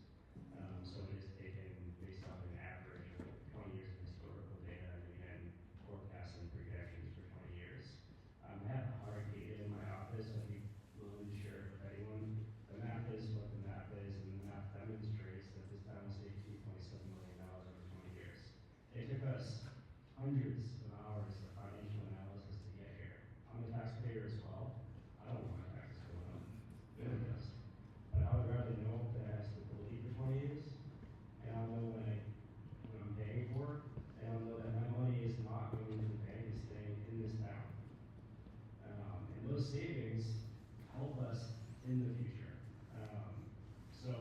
So it is taken based on an average of 20 years of historical data, and again, forecasts and projections for 20 years. I have hard data in my office. I'd be willing to share it with anyone. The math is what the math is, and the math demonstrates that this town will save $2.7 million over 20 years. It took us hundreds of hours of financial analysis to get here. I'm a taxpayer as well. I don't want my taxes going up. No one does. But I would rather know that I have stability for 20 years, and I'll know what I'm paying for, and I'll know that my money is not going to the bank, it's staying in this town. And those savings help us in the future. So,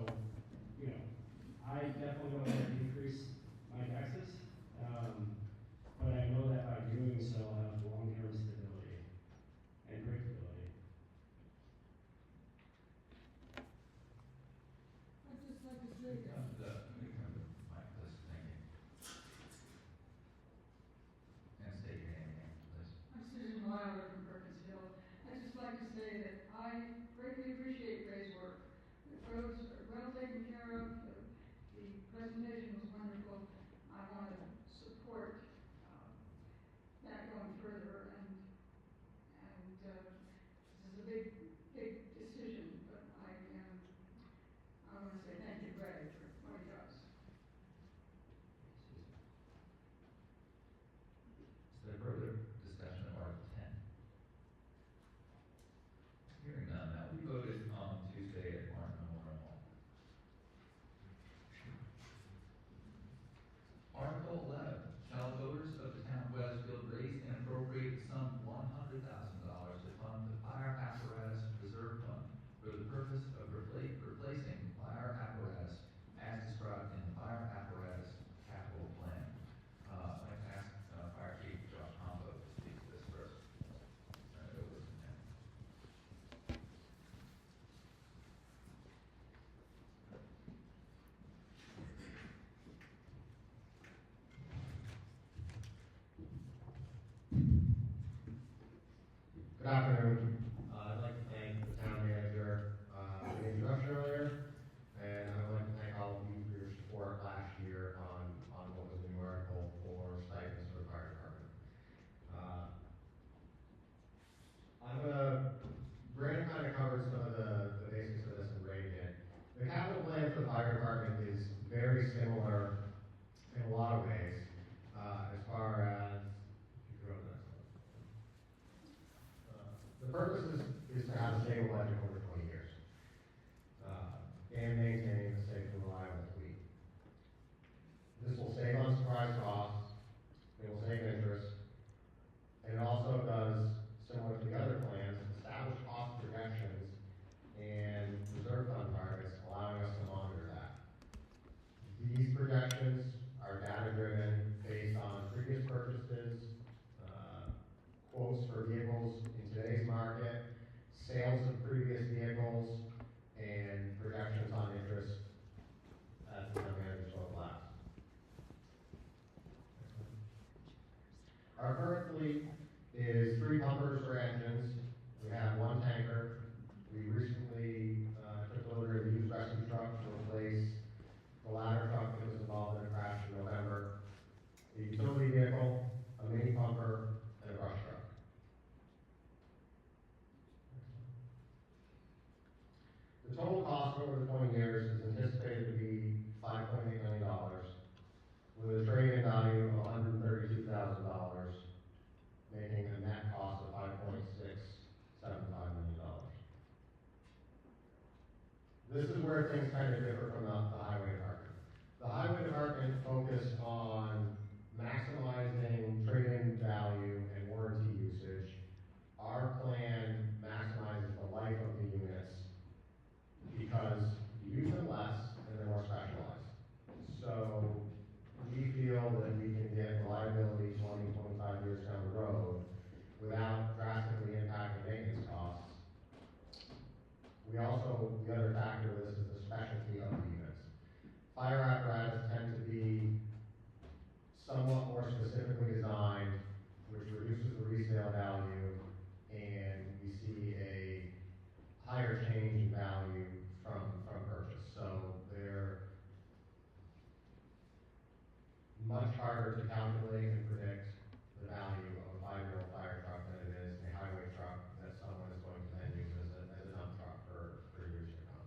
I definitely don't want to increase my taxes, but I know that by doing so, I'll have long-term stability and predictability. I'd just like to say let me come to Mike, please, thank you. And state your name again, please. I'm Susan Wilder from Perkins Hill. I'd just like to sales of previous vehicles, and projections on interest as the town manager spoke last. Our current fleet is 3 pumpers for engines. We have 1 tanker. We recently took delivery of a used rescue truck to replace the ladder truck that was involved in a crash in November, a utility vehicle, a mini pumper, and a brush truck. The total cost over the 20 years is anticipated to be $5.8 million, with a trade-in value of $132,000, making a net cost of $5.675 million. This is where things kind of differ from the highway department. The highway department focused on maximizing trade-in value and warranty usage. Our plan maximizes the life of the units because you use them less and they're more specialized. So we feel that we can get reliability 20, 25 years down the road without drastically impacting maintenance costs. We also, the other factor of this is the specialty of the units. Fire apparatus tend to be somewhat more specifically designed, which reduces the resale value, and we see a higher change in value from purchase. So they're much harder to calculate and predict the value of a 5-year-old fire truck than it is a highway truck that someone is going to then use as a dump truck for years to come.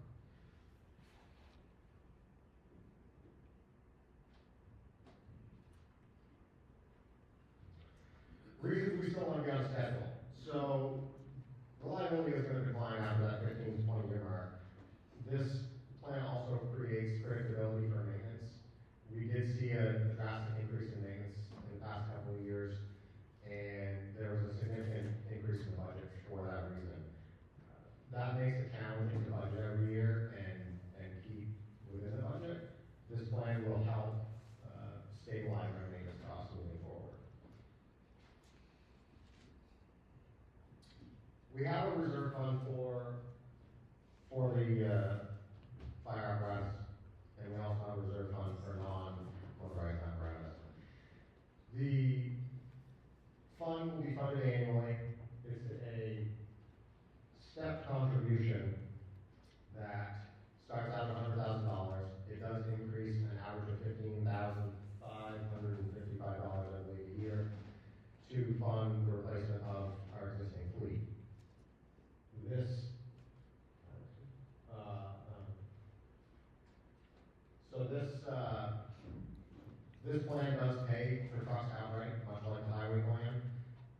Reasons we still want to be on schedule. So reliability is going to decline after that 15 to 20 year mark. This plan also creates predictability for maintenance. We did see a drastic increase in maintenance in the past couple of years, and there was a significant increase in the budget for that reason. That makes it challenging to budget every year and keep within the budget. This plan will help stabilize our maintenance costs moving forward. We have a reserve fund for the fire apparatus, and we also have a reserve fund for non-motorized apparatus. The fund will be funded annually. It's a step contribution that starts out at $100,000. It does increase an average of $15,555, I believe, a year to fund the replacement of our existing fleet. This plan does pay for trucks outright, much like the highway plan.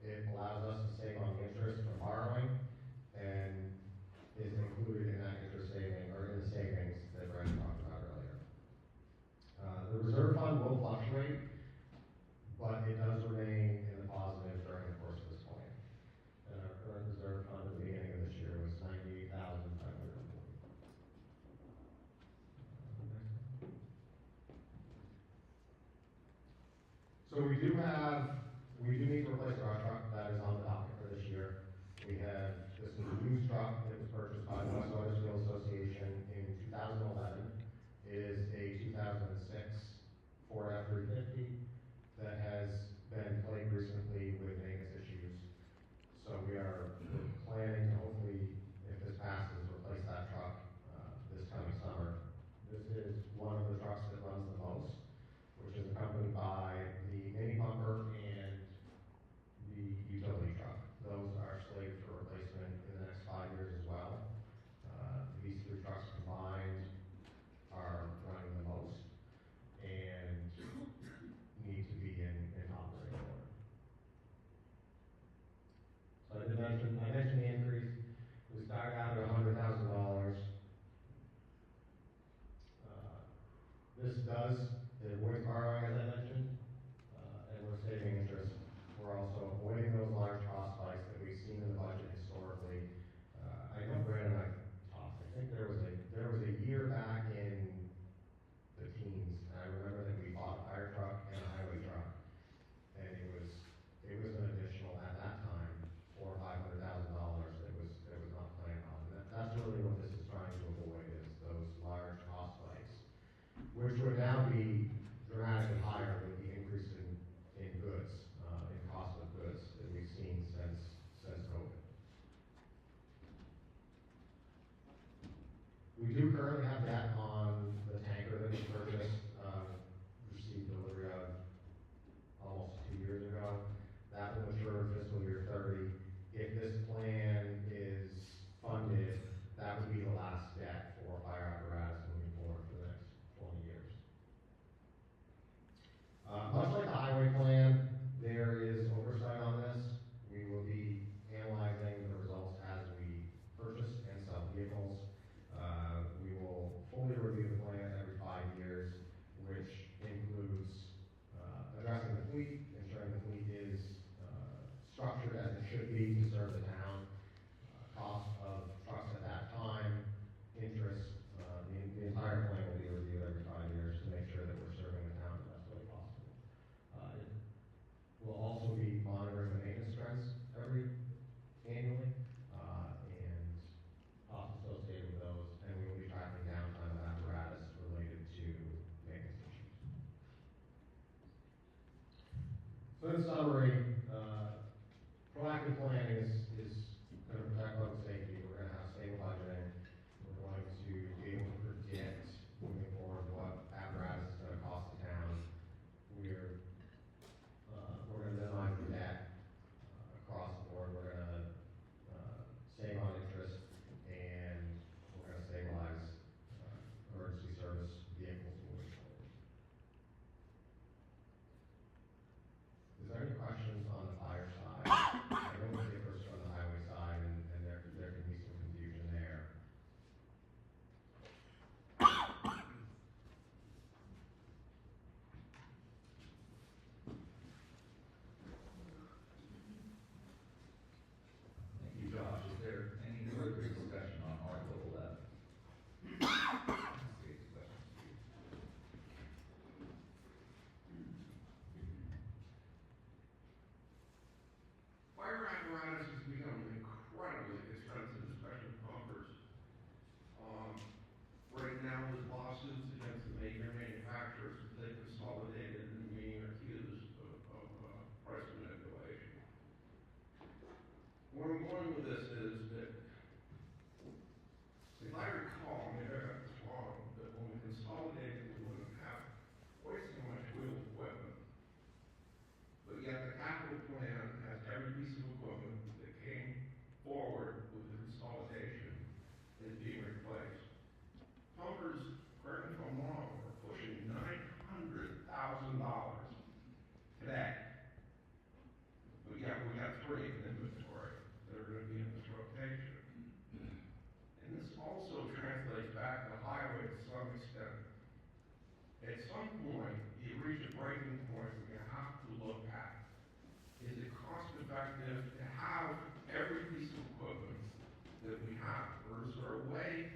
It allows us to save on the interest from borrowing and is included in that interest saving or in the savings that Brandon talked about earlier. The reserve fund will fluctuate, but it does remain in the positive during the course of this plan. And our current reserve fund at the beginning of this year was $98,540. So we do need to replace our truck that is on the docket for this year. This is a used truck that was purchased by the West Weathersfield Association in 2011. It is a 2006 Ford F-350 that has been plagued recently with maintenance issues. So we're planning to hopefully, if this passes, replace that truck this coming summer. This is one of the trucks that runs the most, which is accompanied by the mini pumper and the utility truck. Those are slated for replacement in the next 5 years as well. These 3 trucks combined are running the most and need to be in operating order. So I mentioned the increase. We started out at $100,000. This avoids borrowing, as I mentioned, and we're saving interest. We're also avoiding those large cost spikes that we've seen in the budget historically. I know Brandon and I talked. I think there was a year back in the teens, and I remember that we bought a fire truck and a highway truck, and it was an additional at that time $400,000 or $500,000 that was not do currently have debt on the tanker that we purchased, received delivery of almost 2 years ago. That will mature in fiscal year 30. If this plan is funded, that would be the last debt for fire apparatus moving forward for the next 20 years. Much like the highway plan, there is oversight on this. We will be analyzing the results as we purchase and sell vehicles. We will fully review the plan every 5 years, which includes addressing the fleet, ensuring the fleet is structured as it should be to serve the town, cost of trucks at that time, interest. The entire plan will be reviewed every 5 years to make sure that we're serving the town the best way possible. We'll also be monitoring the maintenance trends annually, and costs associated with those, and we will be tracking downtime of apparatus related to maintenance issues. So in summary, proactive planning is going to protect public safety. We're going to have stable budgeting. We're going to be able to predict moving forward what apparatus is going to cost the town. We're going to minimize the debt across the board. We're going to save on interest, and we're going to stabilize emergency service vehicles moving forward. Is there any questions on the fire side? I know it differs from the highway side, and there can be some confusion there. Thank you, Josh. Is there any further discussion on Article 11? Great discussion. Fire apparatus has become incredibly expensive, especially pumpers. Right now, there's lawsuits against the major manufacturers that they've consolidated and being accused of price manipulation. Where I'm going with this is that, if I recall, maybe I got this wrong, that when we consolidated, we wouldn't have quite so much wheel equipment. But yet the capital plan has every piece of equipment that came forward with the consolidation is being replaced. Pumpers, correct me if I'm wrong, are pushing $900,000 today. But yet we got 3 in inventory that are going to be in this rotation. And this also translates back to highway to some extent. At some point, you reach a breaking point where you have to look at, is it cost effective to have every piece of equipment that we have? Or is there a way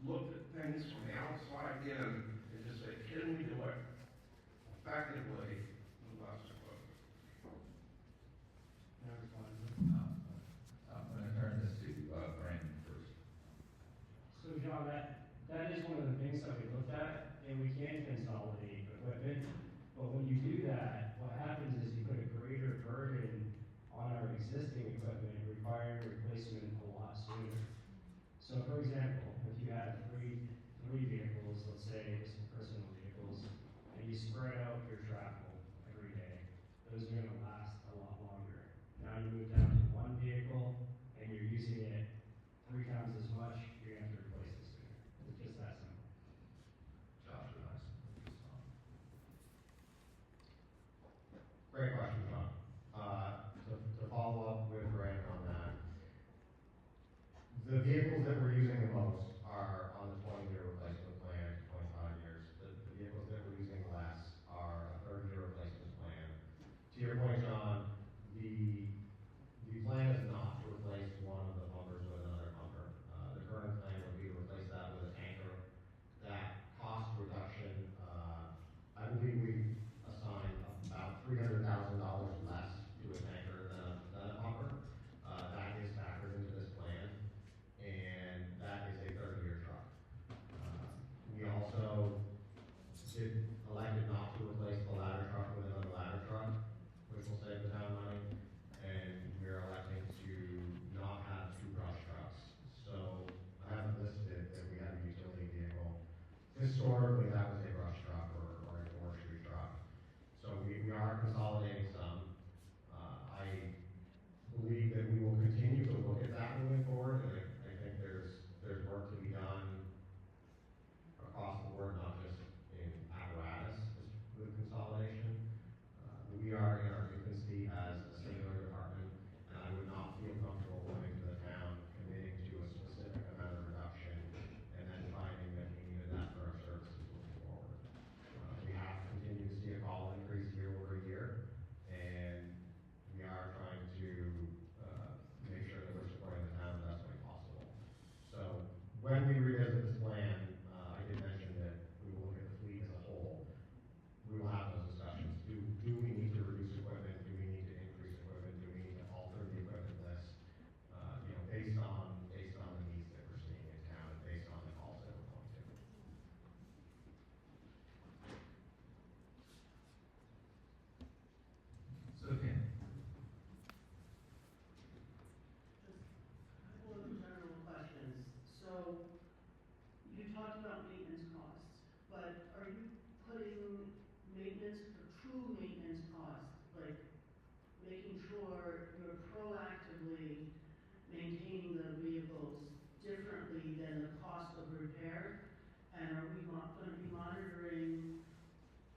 look at things from the outside in and just say, can we do it effectively with less equipment? I'm going to turn this to Brandon first. So John, that is one of the things that we looked at, and we can consolidate equipment, but when you do that, what happens is you put a greater burden on our existing equipment, requiring replacement a lot sooner. So for example, if you have three vehicles, let's say some personal vehicles, and you spread out your travel every day, those are going to last a lot longer. Now you move down to one vehicle, and you're using it 3 times as much, you're going to have to replace it sooner. It's just that simple. Josh, or nice. Great question, John. To follow up with Brandon on that, the vehicles that we're using the most are on the 20-year replacement plan, 25 years. The vehicles that we're using less are a 30-year replacement plan. To your point, John, the plan is not to replace one of the pumpers with another pumper. The current plan would be to replace that with a tanker. That cost reduction, I believe we assigned about $300,000 less to a tanker than a pumper. That is factored into this plan, and that is a 30-year truck. We also elected not to replace the ladder truck with another ladder truck, which will save the town money, and we're electing to not have 2 brush trucks. So I haven't listed historically, that was a brush truck or a forestry truck. So we are consolidating some. I believe that we will continue to look at that moving forward, and I think there's work to be done across the board, not just in apparatus with consolidation. We are in our infancy as a singular department, and I would not feel comfortable going to the town, committing to a specific amount of reduction, and then finding that we needed that for our services moving forward. We have continued to see a call increase year over year, and we are trying to make sure that we're supporting the town the best way possible. So when we revisit this plan, I did mention that we will look at the fleet as a whole. We will have those discussions. Do we need to reduce equipment? Do we need to increase equipment? Do we need to alter the equipment list? Based on the needs that we're seeing in town, and based on the calls that we're going to. So, Kim, Just a couple of general questions. So, you talked about maintenance costs, but are you putting maintenance, true maintenance costs, like making sure you're proactively maintaining the vehicles differently than the cost of repair? And are we going to be monitoring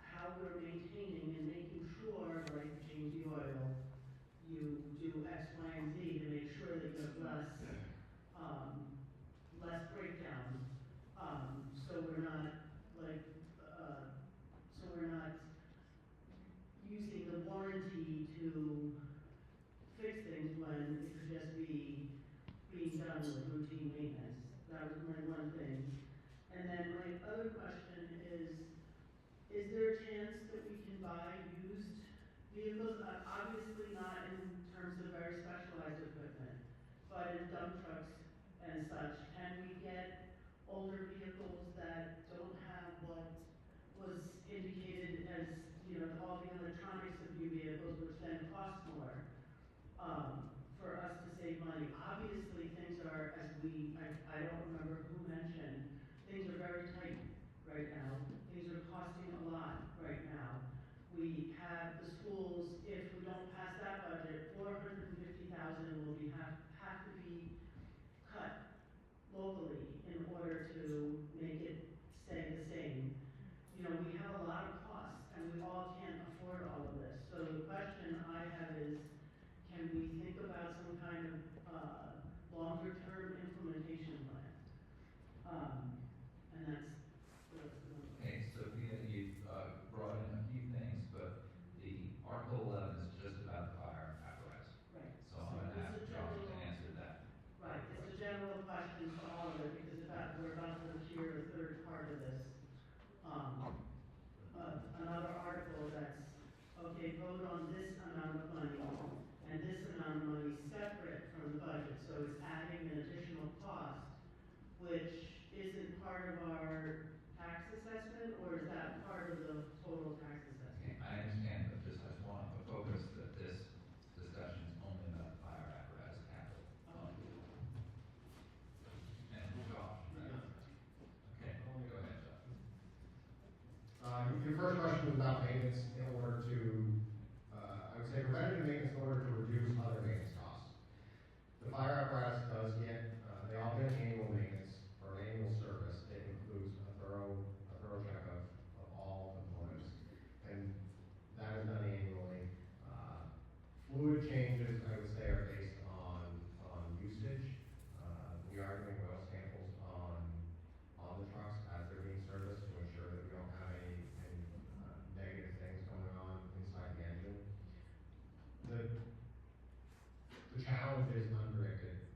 how we're maintaining and making sure, like change the oil, you do X, Y, and Z to make sure that you have less breakdowns? So we're not using the warranty to fix things when it could just be being done with routine maintenance. That was my one thing. And then my other question is there a chance that we can buy used vehicles? Obviously not in terms of very specialized equipment, but in dump trucks and such. Can we get older vehicles that don't have what was indicated as, all the electronics of new vehicles, which then cost more, for us to save money? Obviously, things are, I don't remember who mentioned, things are very tight right now. Things are costing a lot right now. We have the schools, if we don't pass that budget, $450,000 will have to be cut locally in order to make it stay the same. We have a lot of costs, and we all can't afford all of this. So the question I have is, can we think about some kind of longer-term implementation plan? And that's the rest of them. okay, Sophia, you've brought in a few things, but the Article 11 is just about the fire apparatus. Right. So I'm going to ask Josh to answer that. Right, it's a general question for all of it, because we're about to hear the third part of this. Another article that's, okay, vote on this amount of money, and this amount of money separate from the budget, so it's adding an additional cost, which isn't part of our tax assessment, or is that part of the total tax assessment? Okay, I understand, but I just want to focus that this discussion is only about the fire apparatus capital. And Josh, okay, go ahead, Josh. Your first question was about maintenance in order to, I would say preventative maintenance in order to reduce other maintenance costs. The fire apparatus does get, they all get annual maintenance or annual service. It includes a thorough check of all components, and that is done annually. Fluid changes, I would say, are based on usage. We are doing oil samples on the trucks as they're being serviced to ensure that we don't have any negative things going on inside the engine. The challenge is unpredicted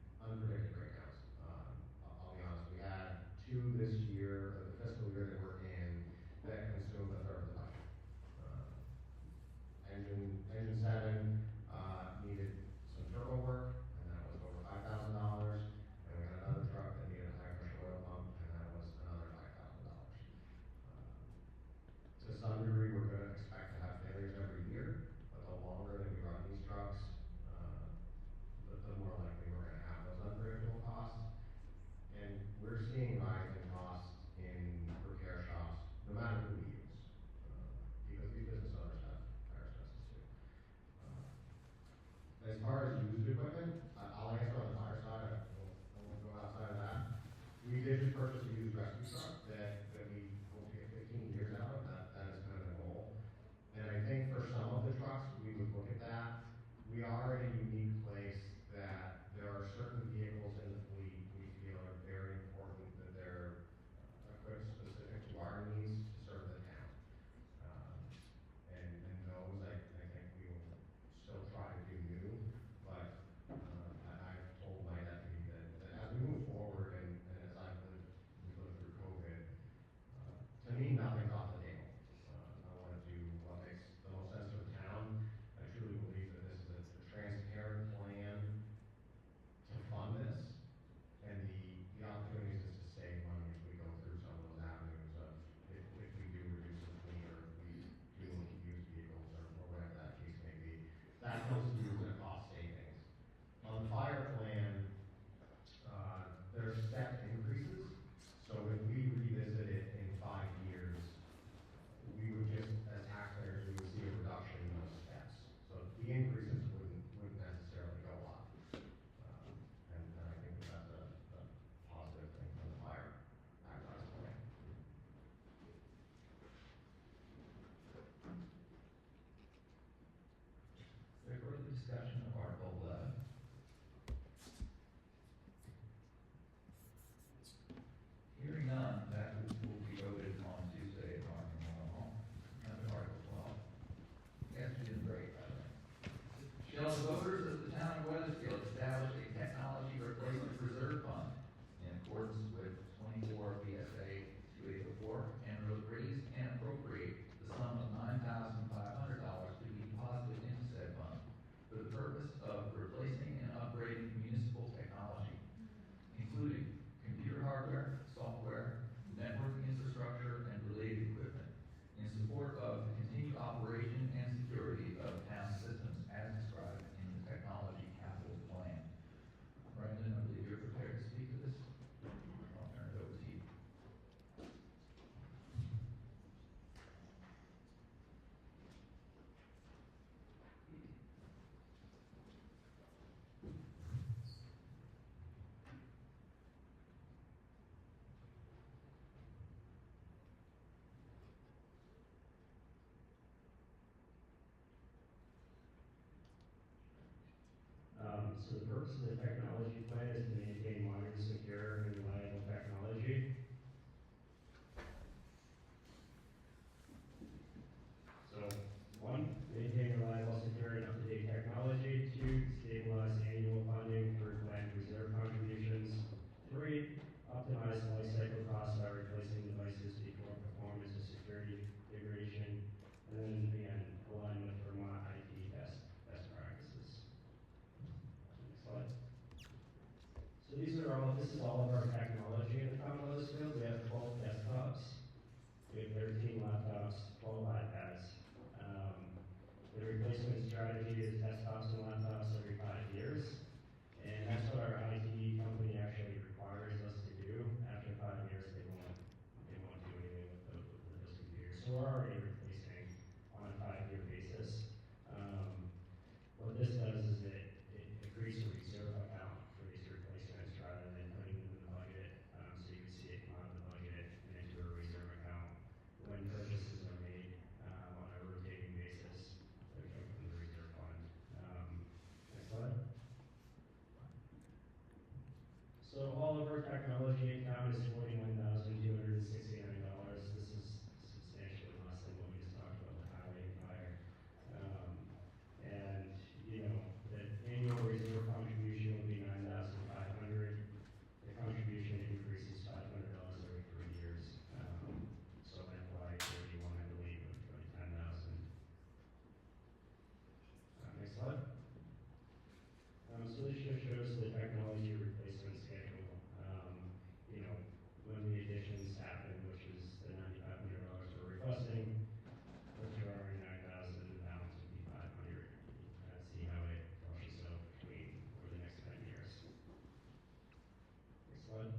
breakdowns. I'll be honest, we had 2 this year, the fiscal year that we're in, that consumed a third of the budget. Engine 7 needed that close to you is a cost savings. On the fire plan, there's step increases, so if we revisit it in 5 years, we would just, as taxpayers, we would see a reduction in those steps. So the increases wouldn't necessarily go up. And I think that's a positive thing for the fire access plan. Is there further discussion of Article 11? Hearing none, that will be voted on Tuesday at our normal hall. Under Article 12. Yes, you're doing great, by the way. Shall the voters of the town of Weathersfield establish a technology replacement reserve fund in accordance with 24 VSA 2804 and raise and appropriate the sum of $9,500 to be deposited into said fund for the purpose of replacing and upgrading municipal technology, including computer hardware, software, networking infrastructure, and related equipment in support of the continued operation and security of town systems as described in the technology capital plan. Brandon, I believe you're prepared to speak to this. I'll turn it over to you. So the purpose of the technology plan is to maintain modern, secure, and reliable technology. So, 1, maintain reliable, secure, and up-to-date technology. 2, stabilize annual funding for planned reserve contributions. 3, optimize life cycle costs by replacing devices before performance or security degradation. And then again, align with Vermont IT best practices. Next slide. So this is all of our technology in the town of Weathersfield. We have 12 desktops. We have 13 laptops, 12 iPads. The replacement strategy is desktops and laptops every 5 years. And that's what our IT company actually requires us to do. After 5 years, they won't do anything with those computers. So we're already replacing on a 5-year basis. What this does is it creates a reserve account for these replacements rather than putting them in the budget. So you can see it come out of the budget and into a reserve account. When purchases are made on a rotating basis, they come from the reserve fund. Next slide. So all of our technology account is $49,269. This is substantially less than what we just talked about with highway and fire. And the annual reserve contribution will be $9,500. The contribution increases $500 every 3 years. So FY 31, I believe, would go to $10,000. Next slide. So this just shows the technology replacement schedule. When the additions happen, which is the $9,500 we're requesting, withdrawing $9,000, the balance would be $500. See how it flushes out between over the next 10 years. Next slide.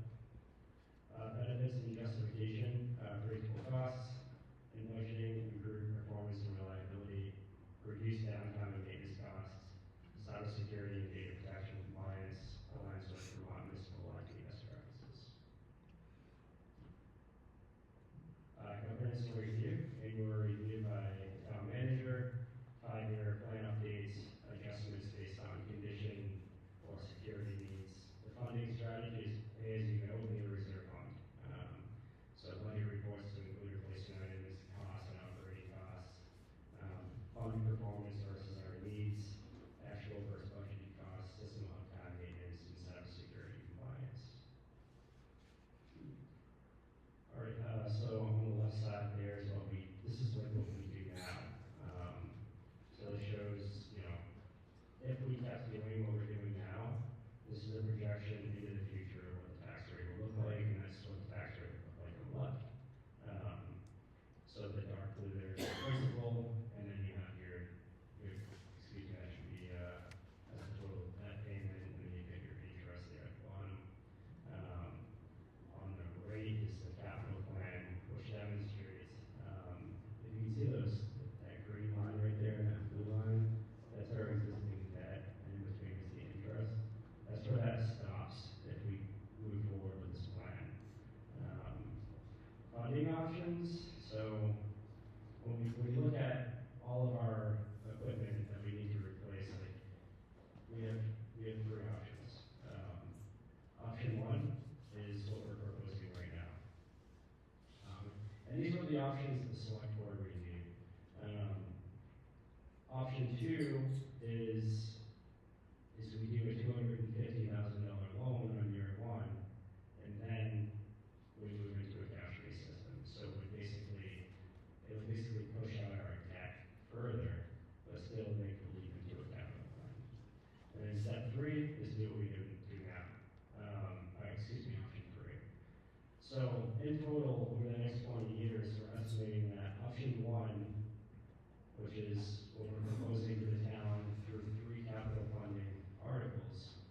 Benefits and justification, predictable costs and budgeting, improved performance and reliability, reduced downtime and maintenance costs, cybersecurity and data protection compliance, aligns with Vermont municipal IT best practices. Governance and review, annual review by the town manager, 5-year plan updates, adjustments based on condition or security needs. The funding strategy is pay as you go via reserve fund. So budget reports to include replacement items, costs and operating costs, fund performance versus our needs, actual versus budgeted costs, system uptime maintenance, and cybersecurity compliance. All right, so on the left side there is this is like what we do now. So it shows, if we kept doing what we're doing now, this is a projection into the future of what the tax rate will look like, and that's what the tax rate will look like on the left. So the dark blue there is the principal, and then you have your excuse me, that should be is we do a $250,000 loan on year one, and then we move into a cash-based system. So it would basically push out our debt further, but still make the leap into a capital fund. And then step three is do what we do now. Option three. So in total, over the next 20 years, we're estimating that option one, which is what we're proposing to the town through 3 capital funding articles,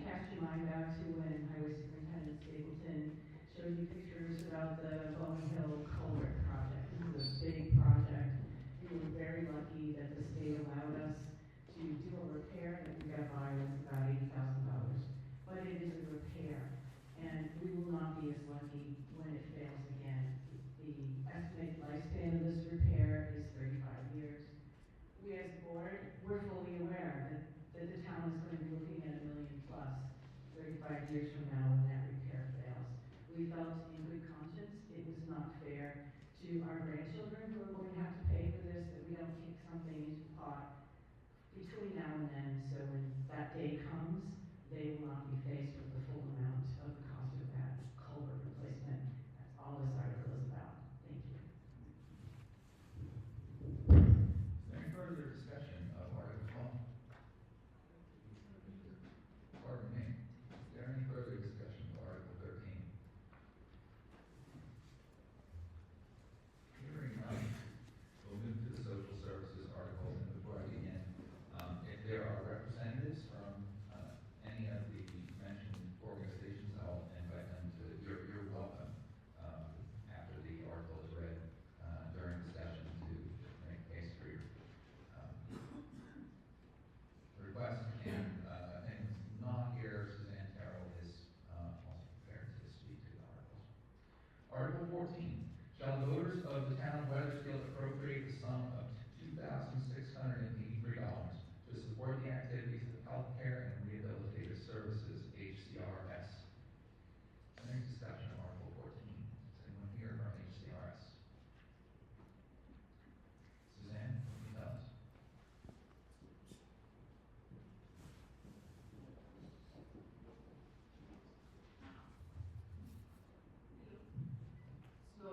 cast your mind back to when Highway Superintendent Stapleton showed you pictures about the Bowen Hill culvert project. This is a big project. We were very lucky that the state allowed us to do a repair that we got by was about $80,000. But it is a repair, and we will not be as lucky when it fails again. The estimated lifespan of this repair is 35 years. We as a board, we're fully aware that the town is going to be looking at $1 million plus 35 years from now when that repair fails. We felt in good conscience it was not fair to our grandchildren who are going to have to pay for this, that we don't kick something into pot between now and then, so when that day comes, they will not be faced with the full amount of the cost of that culvert replacement. That's all this article is about. Thank you. Is there any further discussion of Article 12? Pardon me. Is there any further discussion of Article 13? Hearing none, we'll move to the social services articles, and before I begin, if there are representatives from any of the mentioned organizations, I'll invite them to, you're welcome, after the article is read, during the session to make a case for your request. And who's not here, Suzanne Terrell is also prepared to speak to the articles. Article 14, shall the voters of the town of Weathersfield appropriate the sum of $2,683 to support the activities of Healthcare and Rehabilitative Services, HCRS. Is there any discussion of Article 14? Is anyone here from HCRS? Suzanne, can you tell us? So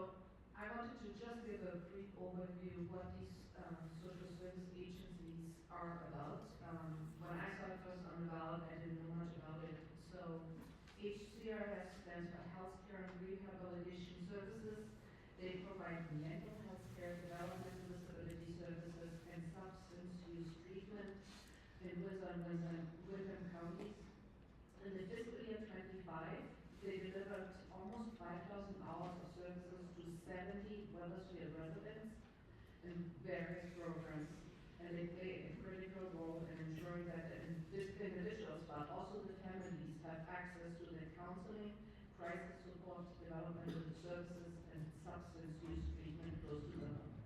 I wanted to just give a brief overview of what these social service agencies are about. When I saw it first on the ballot, I didn't know much about it. So HCRS stands for Healthcare and Rehabilitation Services. They provide mental health care, developmental disability services, and substance use treatment in Windham counties. In the fiscal year 25, they delivered almost $5,000 of services to 70 Weathersfield residents in various programs. And they play a critical role in ensuring that the individuals, but also the families, have access to the counseling, crisis support, developmental services, and substance use treatment close to the home.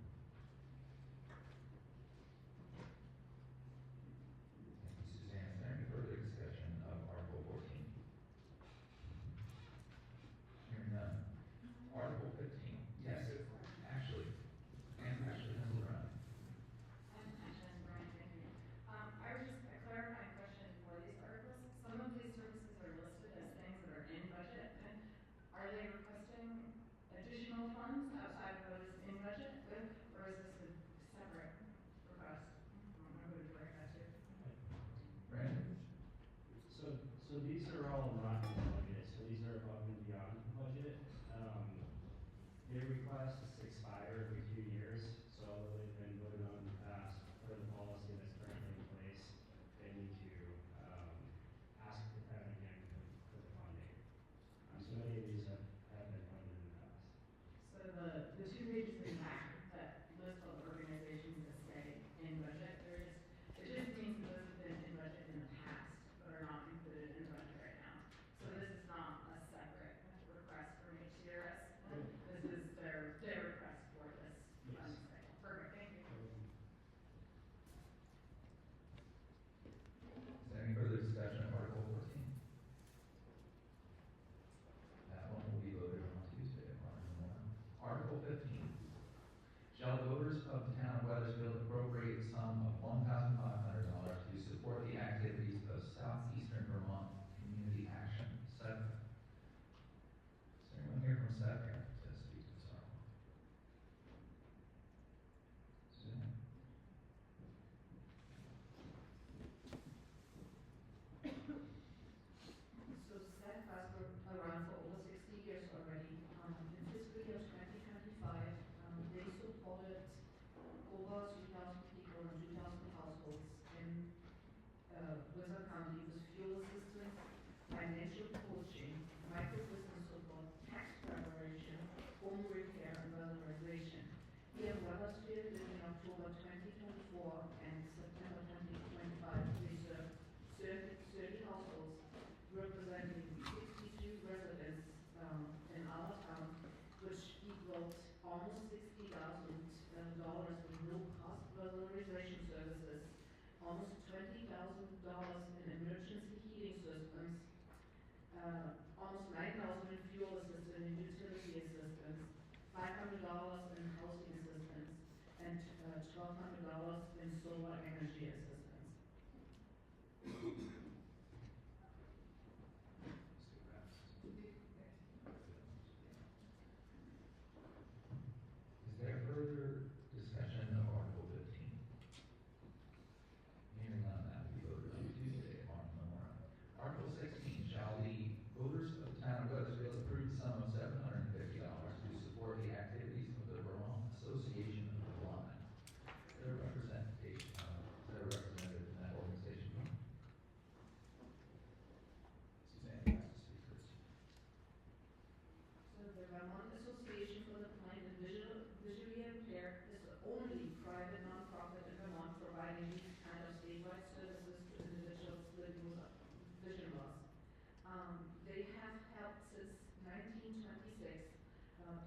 Thank you, Suzanne. Is there any further discussion of Article 14? Hearing none. Article 15. Yes, Ashley. And Ashley has the round. I was just a clarifying question for these articles. Some of these services are listed as things that are in budget. Are they requesting additional funds outside of what is in budget with, or is this a separate request? I don't know who to direct that to. Brandon? So these are all not in the budget, so these are above and beyond the budget. Their requests expire every 2 years, so although they've been voted on in the past for the policy that's currently in place, they need to ask the town again for the funding. So many of these have been funded in the past. So the 2 pages in the back that list all the organizations that stay in budget, it just means those have been in budget in the past, but are not included in the budget right now. So the microbusiness support, tax preparation, home repair, and weatherization. Here in Weathersfield, in October 2024 and September 2025, we served 30 households representing 62 residents in our town, which equals almost $60,000 with low-cost weatherization services, almost $20,000 in emergency heating systems, almost $9,000 in fuel assistance and utility assistance, $500 in housing assistance, and $1,200 in solar energy assistance. Is there further discussion of Article 15? Hearing none, that will be voted on Tuesday upon memorial. Article 16, shall the voters of the town of Weathersfield approve the sum of $750 to support the activities of the Vermont Association of the Blind? Is there a representation, is there a representative from that organization? Suzanne, you have to speak first. So the Vermont Association for the Blind and Visually Impaired is the only private nonprofit in Vermont providing these kind of statewide services to individuals living with vision loss. They have helped since 1926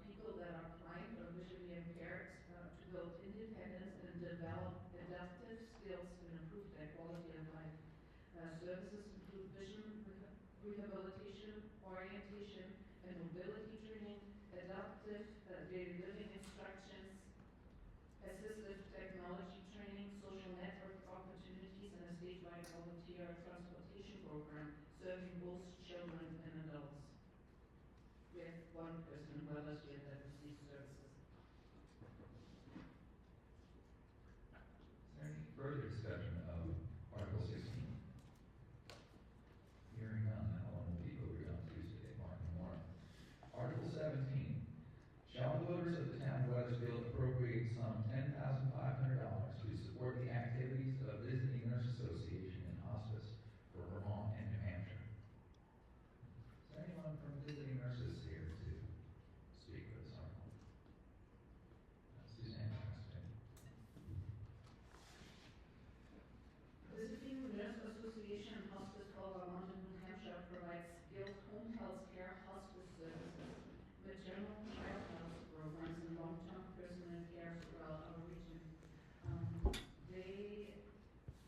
people that are blind or visually impaired to build independence and develop adaptive skills and improve their quality of life. Services include vision rehabilitation, orientation, and mobility training, adaptive daily living instructions, assistive technology training, social network opportunities, and a statewide volunteer transportation program serving both children and adults. We have one person in Weathersfield that receives services. Is there any further discussion of Article 16? Hearing none, that one will be voted on Tuesday, March memorial. Article 17, shall the voters of the town of Weathersfield appropriate some $10,500 to support the activities of Visiting Nurse Association and Hospice for Vermont and New Hampshire? Is there anyone from Visiting Nurses here to speak for this article? Suzanne, you have to speak. Visiting Nurse Association and Hospice for Vermont and New Hampshire provides skilled home health care, hospice services, maternal child health programs, and long-term personal care throughout our region. They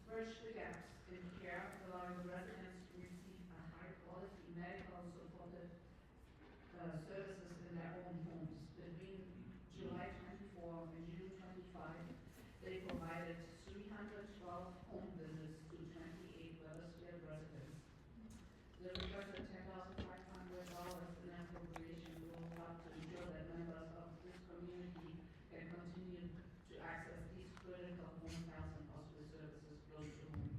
bridge the gaps in care, allowing residents to receive a high-quality medical supportive services in their own homes. Between July 24 and June 25, they provided 312 home visits to 28 Weathersfield residents. The requested $10,500 in appropriation will help to ensure that members of this community can continue to access these critical home health and hospice services close to home.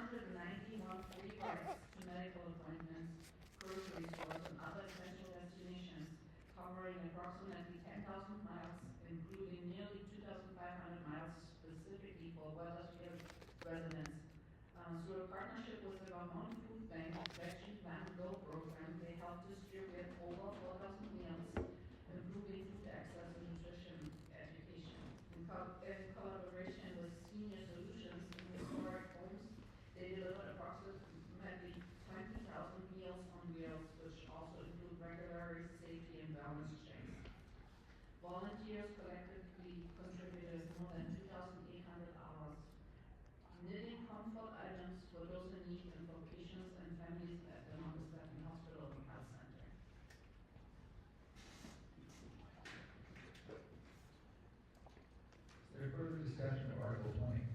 691 free rides to medical appointments, grocery stores, and other essential destinations, covering approximately 10,000 miles, including nearly 2,500 miles specifically for Weathersfield residents. Through a partnership with the Vermont Food Bank Veggie Van Go program, they helped distribute over 4,000 meals, improving food access and nutrition education. In collaboration with Senior Solutions in Historic Homes, they delivered approximately 20,000 meals on wheels, which also include regular safety and wellness checks. Volunteers collectively contributed more than 2,800 hours, knitting comfort items for those in need and for patients and families at the Montesquieu Hospital and Health Center. Is there further discussion of Article 20?